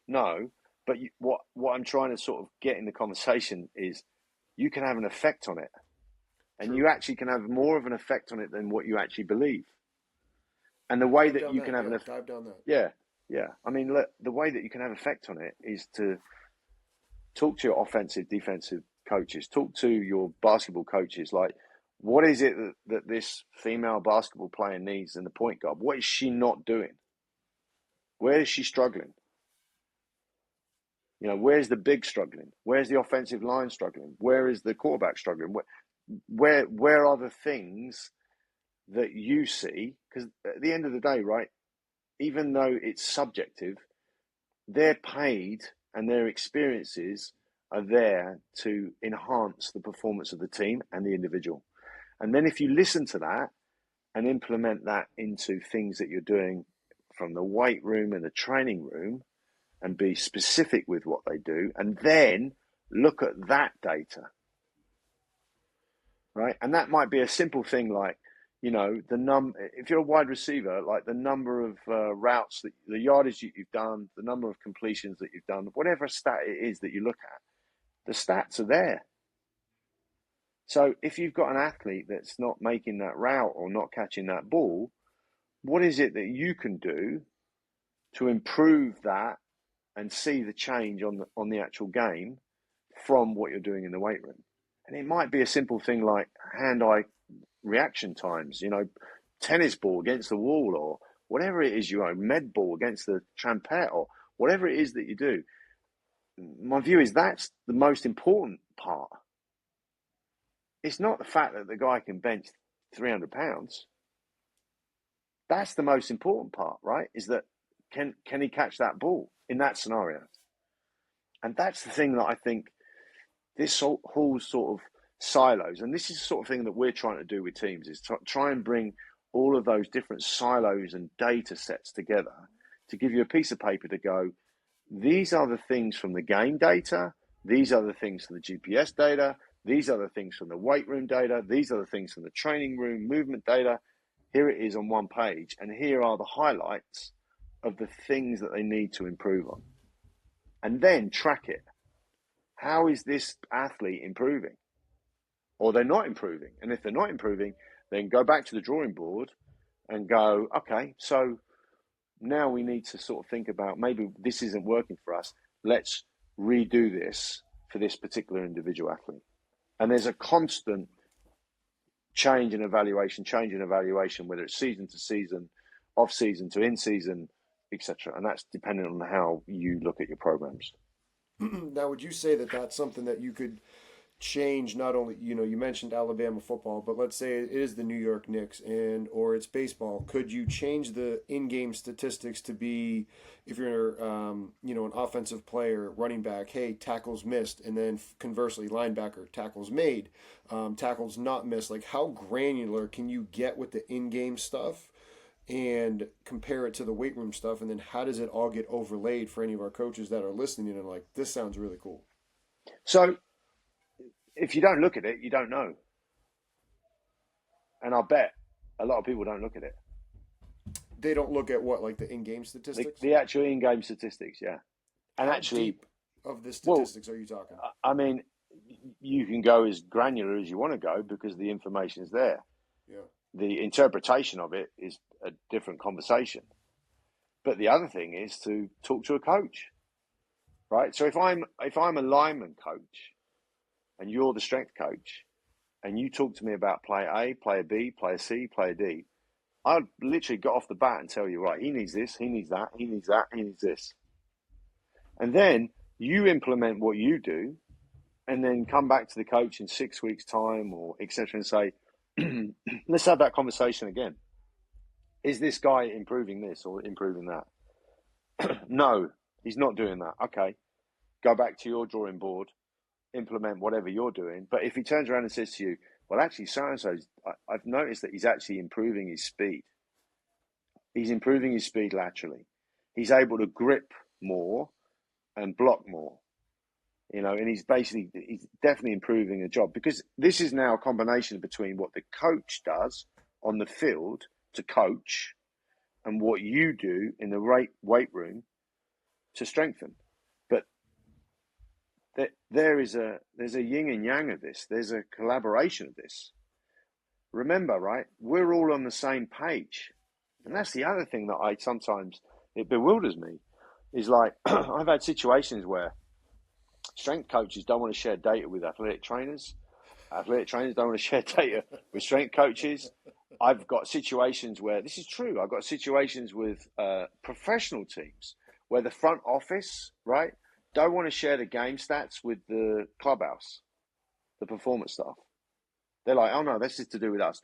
No, but what I'm trying to sort of get in the conversation is, you can have an effect on it, and True. you actually can have more of an effect on it than what you actually believe. And the way that you can have an effect, dive down that. Yeah. I mean, look, the way that you can have effect on it is to talk to your offensive, defensive coaches, talk to your basketball coaches. Like, what is it that this female basketball player needs in the point guard? What is she not doing? Where is she struggling? You know, where's the big struggling? Where's the offensive line struggling? Where is the quarterback struggling? Where are the things that you see? Because at the end of the day, right, even though it's subjective, they're paid and their experiences are there to enhance the performance of the team and the individual. And then if you listen to that and implement that into things that you're doing from the weight room and the training room, and be specific with what they do, and then look at that data, right? And that might be a simple thing like, you know, if you're a wide receiver, like the number of routes, the yardage you've done, the number of completions that you've done, whatever stat it is that you look at, the stats are there. So if you've got an athlete that's not making that route or not catching that ball, what is it that you can do to improve that and see the change on the actual game from what you're doing in the weight room? And it might be a simple thing like hand-eye reaction times, you know, tennis ball against the wall, or whatever it is, you know, med ball against the trampette, or whatever it is that you do. My view is that's the most important part. It's not the fact that the guy can bench 300 pounds. That's the most important part, right? Is that can he catch that ball in that scenario? And that's the thing that I think this whole sort of silos, and this is the sort of thing that we're trying to do with teams, is try and bring all of those different silos and data sets together to give you a piece of paper to go, these are the things from the game data, these are the things from the GPS data, these are the things from the weight room data, these are the things from the training room movement data. Here it is on one page, and here are the highlights of the things that they need to improve on. And then track it. How is this athlete improving? Or they're not improving. And if they're not improving, then go back to the drawing board and go, okay, so now we need to sort of think about, maybe this isn't working for us. Let's redo this for this particular individual athlete. And there's a constant change in evaluation, whether it's season to season, off season to in season, etc. And that's dependent on how you look at your programs. Now, would you say that that's something that you could change? Not only, you know, you mentioned Alabama football, but let's say it is the New York Knicks or it's baseball. Could you change the in-game statistics to be, if you're you know, an offensive player, running back, hey, tackles missed, and then conversely, linebacker, tackles made, tackles not missed? Like, how granular can you get with the in-game stuff and compare it to the weight room stuff? And then how does it all get overlaid for any of our coaches that are listening and like, this sounds really cool? So if you don't look at it, you don't know. And I bet a lot of people don't look at it. They don't look at what, like the in-game statistics? The actual in-game statistics, yeah. And how actually, deep of the statistics are you talking? I mean, you can go as granular as you want to go because the information is there. Yeah. The interpretation of it is a different conversation. But the other thing is to talk to a coach. right? So if I'm a lineman coach and you're the strength coach and you talk to me about player A, player B, player C, player D, I'd literally get off the bat and tell you, right, he needs this, he needs that, he needs that, he needs this. And then you implement what you do and then come back to the coach in 6 weeks' time or etc. and say, let's have that conversation again. Is this guy improving this or improving that? No, he's not doing that. Okay, go back to your drawing board, implement whatever you're doing. But if he turns around and says to you, well, actually, so-and-so, I've noticed that he's actually improving his speed. He's improving his speed laterally. He's able to grip more and block more. And he's definitely improving a job, because this is now a combination between what the coach does on the field to coach and what you do in the weight room to strengthen. But there's a yin and yang of this. There's a collaboration of this. Remember, right? We're all on the same page. And that's the other thing that sometimes it bewilders me, is like I've had situations where strength coaches don't want to share data with athletic trainers. Athletic trainers don't want to share data with strength coaches. I've got situations where, this is true, I've got situations with professional teams where the front office, right, don't want to share the game stats with the clubhouse, the performance staff. They're like, oh no, this is to do with us.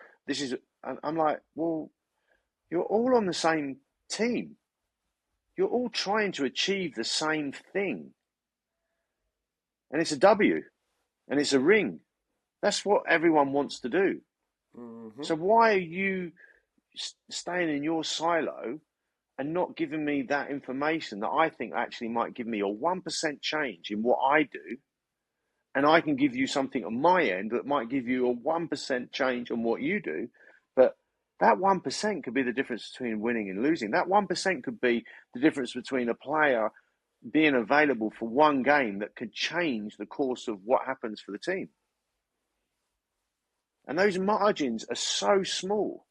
I'm like, well, you're all on the same team. You're all trying to achieve the same thing. And it's a W, and it's a ring. That's what everyone wants to do. Mm-hmm. So why are you staying in your silo and not giving me that information that I think actually might give me a 1% change in what I do? And I can give you something on my end that might give you a 1% change on what you do. But that 1% could be the difference between winning and losing. That 1% could be the difference between a player being available for one game that could change the course of what happens for the team. And those margins are so small,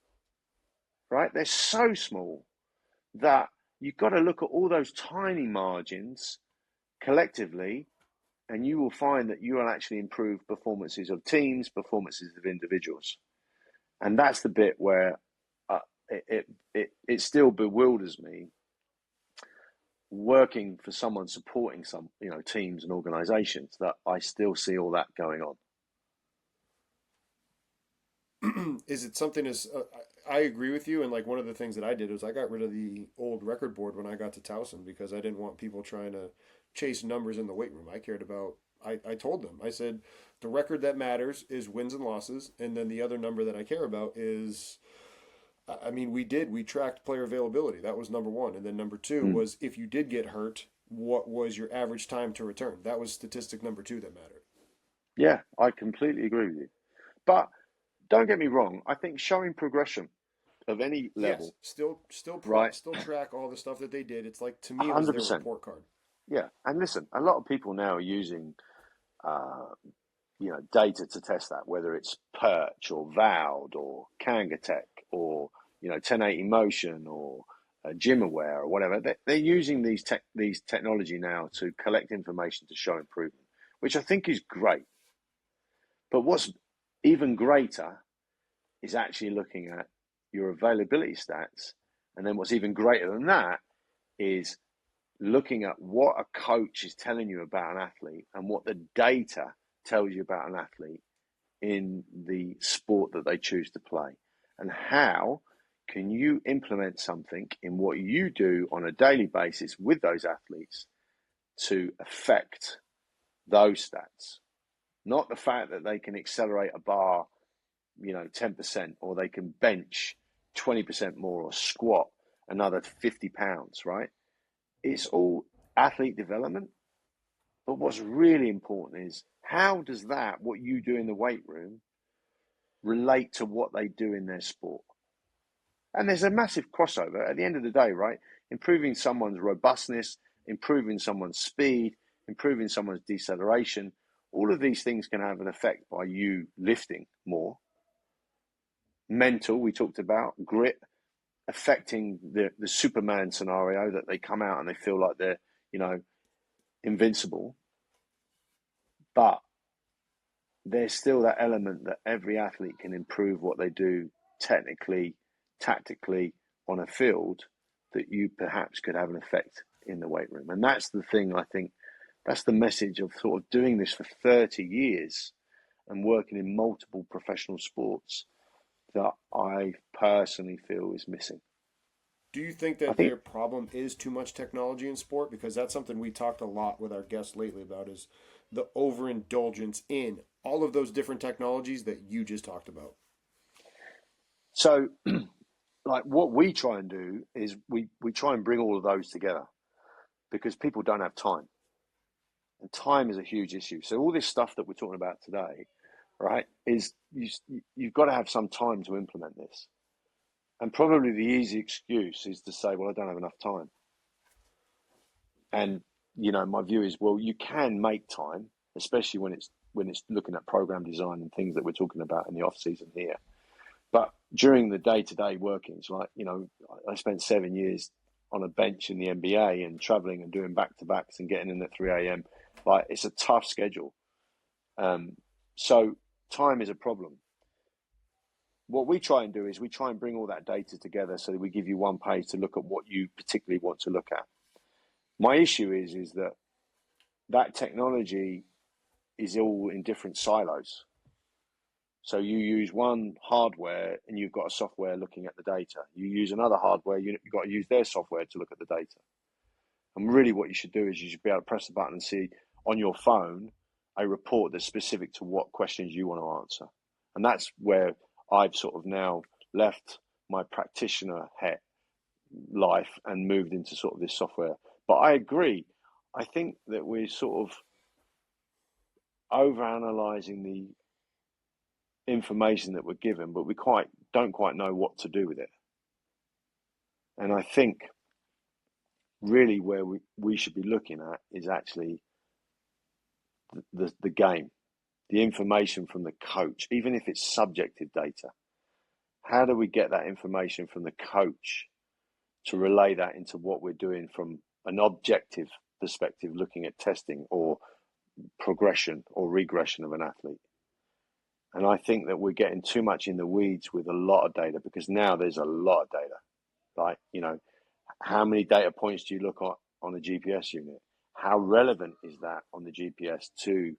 right? They're so small that you've got to look at all those tiny margins collectively, and you will find that you will actually improve performances of teams, performances of individuals. And that's the bit where it still bewilders me, working for someone supporting some teams and organizations, that I still see all that going on. Is it something I agree with you, and like one of the things that I did was I got rid of the old record board when I got to Towson, because I didn't want people trying to chase numbers in the weight room. I cared about, I told them, I said, the record that matters is wins and losses, and then the other number that I care about is, I mean, we tracked player availability. That was number one. And then number two was, if you did get hurt, what was your average time to return? That was statistic number two that mattered. Yeah, I completely agree with you. But don't get me wrong, I think showing progression of any level. Yes, still track all the stuff that they did. It's like, to me, it was 100%. Their report card. Yeah, and listen, a lot of people now are using data to test that, whether it's Perch or Vowed or Kangatech or 1080 Motion or GymAware or whatever. They're using these technology now to collect information to show improvement, which I think is great. But what's even greater is actually looking at your availability stats. And then what's even greater than that is looking at what a coach is telling you about an athlete and what the data tells you about an athlete in the sport that they choose to play. And how can you implement something in what you do on a daily basis with those athletes to affect those stats? Not the fact that they can accelerate a bar 10%, or they can bench 20% more, or squat another 50 pounds, right? It's all athlete development. But what's really important is, how does that, what you do in the weight room, relate to what they do in their sport? And there's a massive crossover at the end of the day, right? Improving someone's robustness, improving someone's speed, improving someone's deceleration. All of these things can have an effect by you lifting more. Mental, we talked about, grit, affecting the Superman scenario, that they come out and they feel like they're, invincible, but there's still that element that every athlete can improve what they do technically, tactically on a field, that you perhaps could have an effect in the weight room. And that's the thing, I think, that's the message of sort of doing this for 30 years and working in multiple professional sports that I personally feel is missing. Do you think I that think their problem is too much technology in sport? Because that's something we talked a lot with our guests lately about, is the overindulgence in all of those different technologies that you just talked about. so. Like what we try and do is we try and bring all of those together because people don't have time, and time is a huge issue. So all this stuff that we're talking about today, right, is you've got to have some time to implement this. And probably the easy excuse is to say, well, I don't have enough time. And my view is, well, you can make time, especially when it's looking at program design and things that we're talking about in the off season here. But during the day-to-day workings, like, I spent 7 years on a bench in the NBA and traveling and doing back-to-backs and getting in at 3 a.m. Like, it's a tough schedule. So time is a problem. What we try and do is we try and bring all that data together so that we give you one page to look at what you particularly want to look at. My issue is that technology is all in different silos. So you use one hardware and you've got a software looking at the data. You use another hardware, you've got to use their software to look at the data. And really what you should do is you should be able to press a button and see on your phone a report that's specific to what questions you want to answer. And that's where I've sort of now left my practitioner life and moved into sort of this software. But I agree. I think that we're sort of overanalyzing the information that we're given, but we don't quite know what to do with it. And I think really where we should be looking at is actually the game, the information from the coach, even if it's subjective data. How do we get that information from the coach to relay that into what we're doing from an objective perspective, looking at testing or progression or regression of an athlete? And I think that we're getting too much in the weeds with a lot of data, because now there's a lot of data. Like, how many data points do you look at on a GPS unit? How relevant is that on the GPS to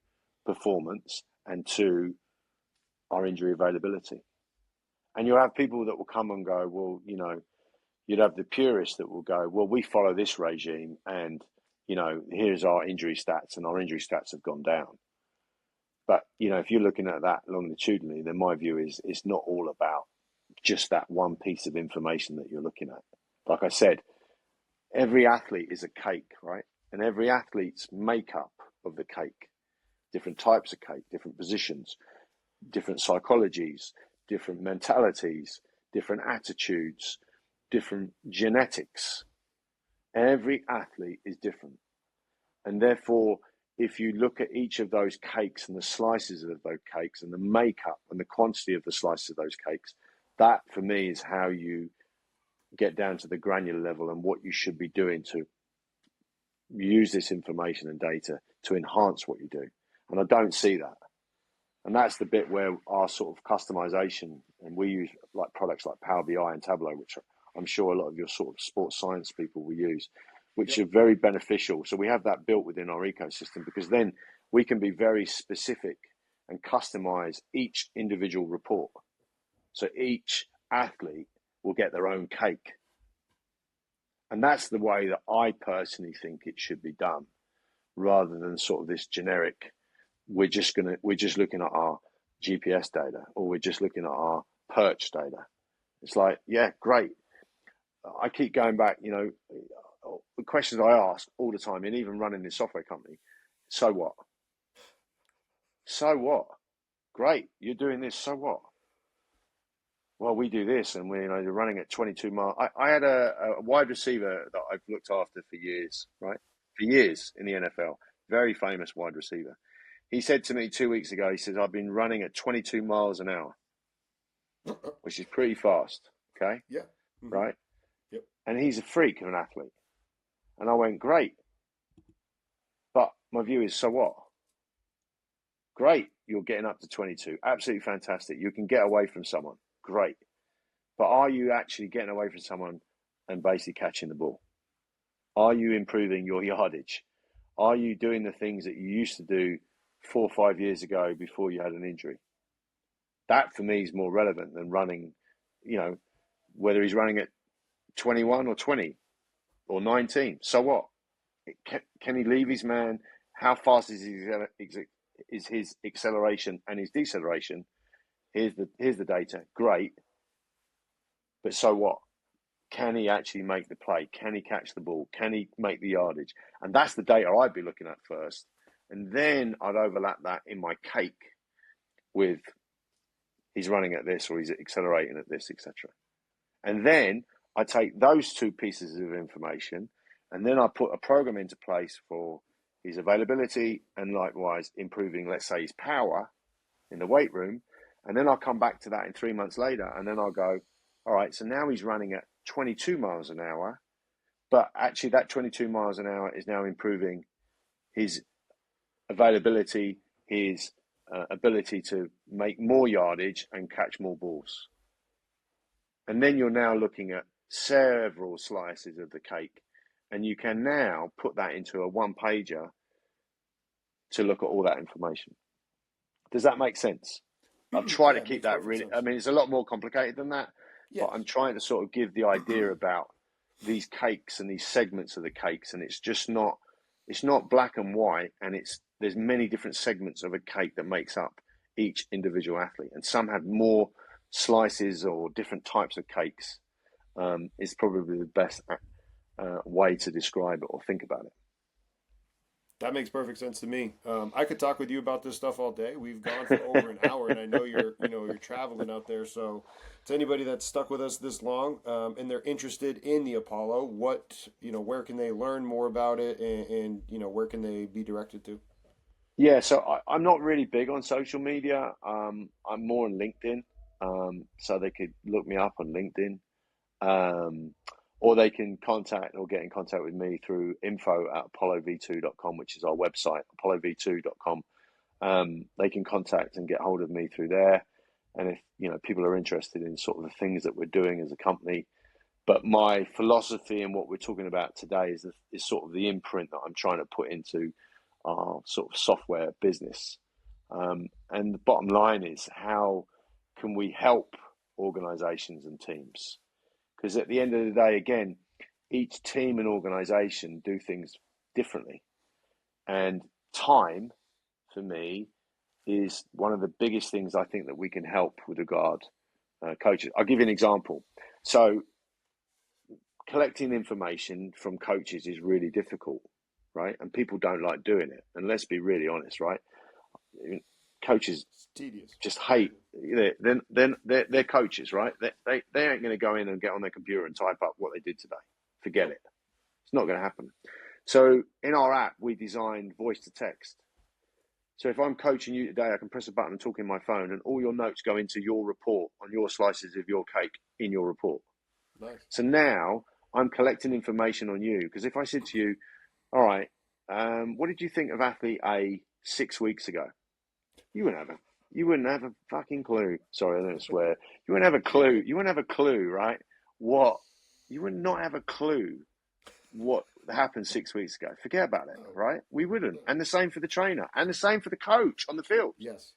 performance and to our injury availability? And you'll have people that will come and go, well, you'd have the purists that will go, well, we follow this regime and, here's our injury stats, and our injury stats have gone down. But, if you're looking at that longitudinally, then my view is it's not all about just that one piece of information that you're looking at. Like I said, every athlete is a cake, right? And every athlete's makeup of the cake, different types of cake, different positions, different psychologies, different mentalities, different attitudes, different genetics. Every athlete is different. And therefore, if you look at each of those cakes and the slices of those cakes and the makeup and the quantity of the slices of those cakes, that for me is how you get down to the granular level and what you should be doing to use this information and data to enhance what you do. And I don't see that. And that's the bit where our sort of customization, and we use like products like Power BI and Tableau, which I'm sure a lot of your sort of sports science people will use, which are very beneficial. So we have that built within our ecosystem, because then we can be very specific and customize each individual report. So each athlete will get their own cake. And that's the way that I personally think it should be done, rather than sort of this generic, we're just looking at our GPS data, or we're just looking at our perch data. It's like, yeah, great. I keep going back, the questions I ask all the time, and even running this software company, so what? So what? Great, you're doing this, so what? Well, we do this, and you're running at 22 miles. I had a wide receiver that I've looked after for years, right? For years in the NFL, very famous wide receiver. He said to me 2 weeks ago, he says, I've been running at 22 miles an hour, which is pretty fast, okay? Yeah. Mm-hmm. Right? Yep. And he's a freak of an athlete. And I went, great. But my view is, so what? Great, you're getting up to 22. Absolutely fantastic. You can get away from someone. Great. But are you actually getting away from someone and basically catching the ball? Are you improving your yardage? Are you doing the things that you used to do 4 or 5 years ago before you had an injury? That for me is more relevant than running, whether he's running at 21 or 20 or 19. So what? Can he leave his man? How fast is his acceleration and his deceleration? Here's the data. Great. But so what? Can he actually make the play? Can he catch the ball? Can he make the yardage? And that's the data I'd be looking at first. And then I'd overlap that in my cake with he's running at this or he's accelerating at this, etc. And then I take those two pieces of information and then I put a program into place for his availability and likewise improving, let's say, his power in the weight room. And then I'll come back to that in 3 months later and then I'll go, all right, so now he's running at 22 miles an hour, but actually that 22 miles an hour is now improving his availability, his ability to make more yardage and catch more balls. And then you're now looking at several slices of the cake, and you can now put that into a one-pager to look at all that information. Does that make sense? I'll try to keep that really, I mean, it's a lot more complicated than that, but I'm trying to sort of give the idea about these cakes and these segments of the cakes, and it's just not, it's not black and white, and there's many different segments of a cake that makes up each individual athlete, and some have more slices or different types of cakes. Is probably the best way to describe it or think about it. That makes perfect sense to me. I could talk with you about this stuff all day. We've gone for over an hour, and I know you're traveling out there. So, to anybody that's stuck with us this long and they're interested in the Apollo, where can they learn more about it, and where can they be directed to? Yeah, so I'm not really big on social media. I'm more on LinkedIn, so they could look me up on LinkedIn. Or they can contact or get in contact with me through info@apollov2.com, which is our website, apollov2.com. They can contact and get hold of me through there. And if people are interested in sort of the things that we're doing as a company, but my philosophy and what we're talking about today is sort of the imprint that I'm trying to put into our sort of software business. And the bottom line is, how can we help organizations and teams? Because at the end of the day, again, each team and organization do things differently. And time, for me, is one of the biggest things I think that we can help with regard coaches. I'll give you an example. So collecting information from coaches is really difficult, right? And people don't like doing it. And let's be really honest, right? Coaches just hate. They're coaches, right? They ain't going to go in and get on their computer and type up what they did today. Forget it. It's not going to happen. So in our app, we designed voice to text. So if I'm coaching you today, I can press a button and talk in my phone, and all your notes go into your report on your slices of your cake in your report. Nice. So now I'm collecting information on you, because if I said to you, all right, what did you think of athlete A 6 weeks ago? You wouldn't have a fucking clue. Sorry, I don't swear. You wouldn't have a clue. You wouldn't have a clue, right? You would not have a clue what happened 6 weeks ago. Forget about it, right? We wouldn't. And the same for the trainer, and the same for the coach on the field. Yes.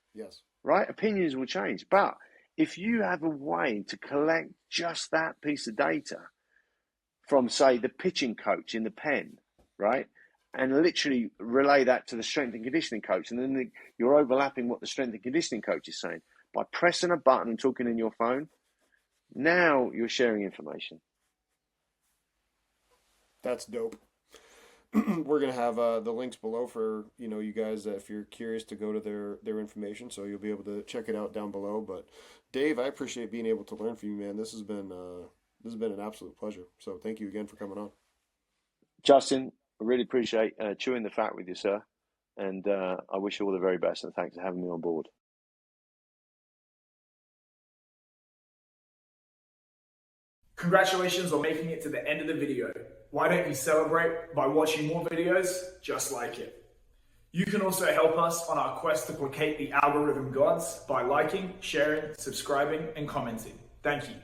Right? Opinions will change. But if you have a way to collect just that piece of data from, say, the pitching coach in the pen, right? And literally relay that to the strength and conditioning coach. And then you're overlapping what the strength and conditioning coach is saying. By pressing a button and talking in your phone, now you're sharing information. That's dope. We're going to have the links below for, you guys, if you're curious to go to their information. So you'll be able to check it out down below. But Dave, I appreciate being able to learn from you, man. This has been an absolute pleasure. So thank you again for coming on. Justin, I really appreciate chewing the fat with you, sir. And I wish you all the very best, and thanks for having me on board. Congratulations on making it to the end of the video. Why don't you celebrate by watching more videos just like it? You can also help us on our quest to placate the algorithm gods by liking, sharing, subscribing, and commenting. Thank you.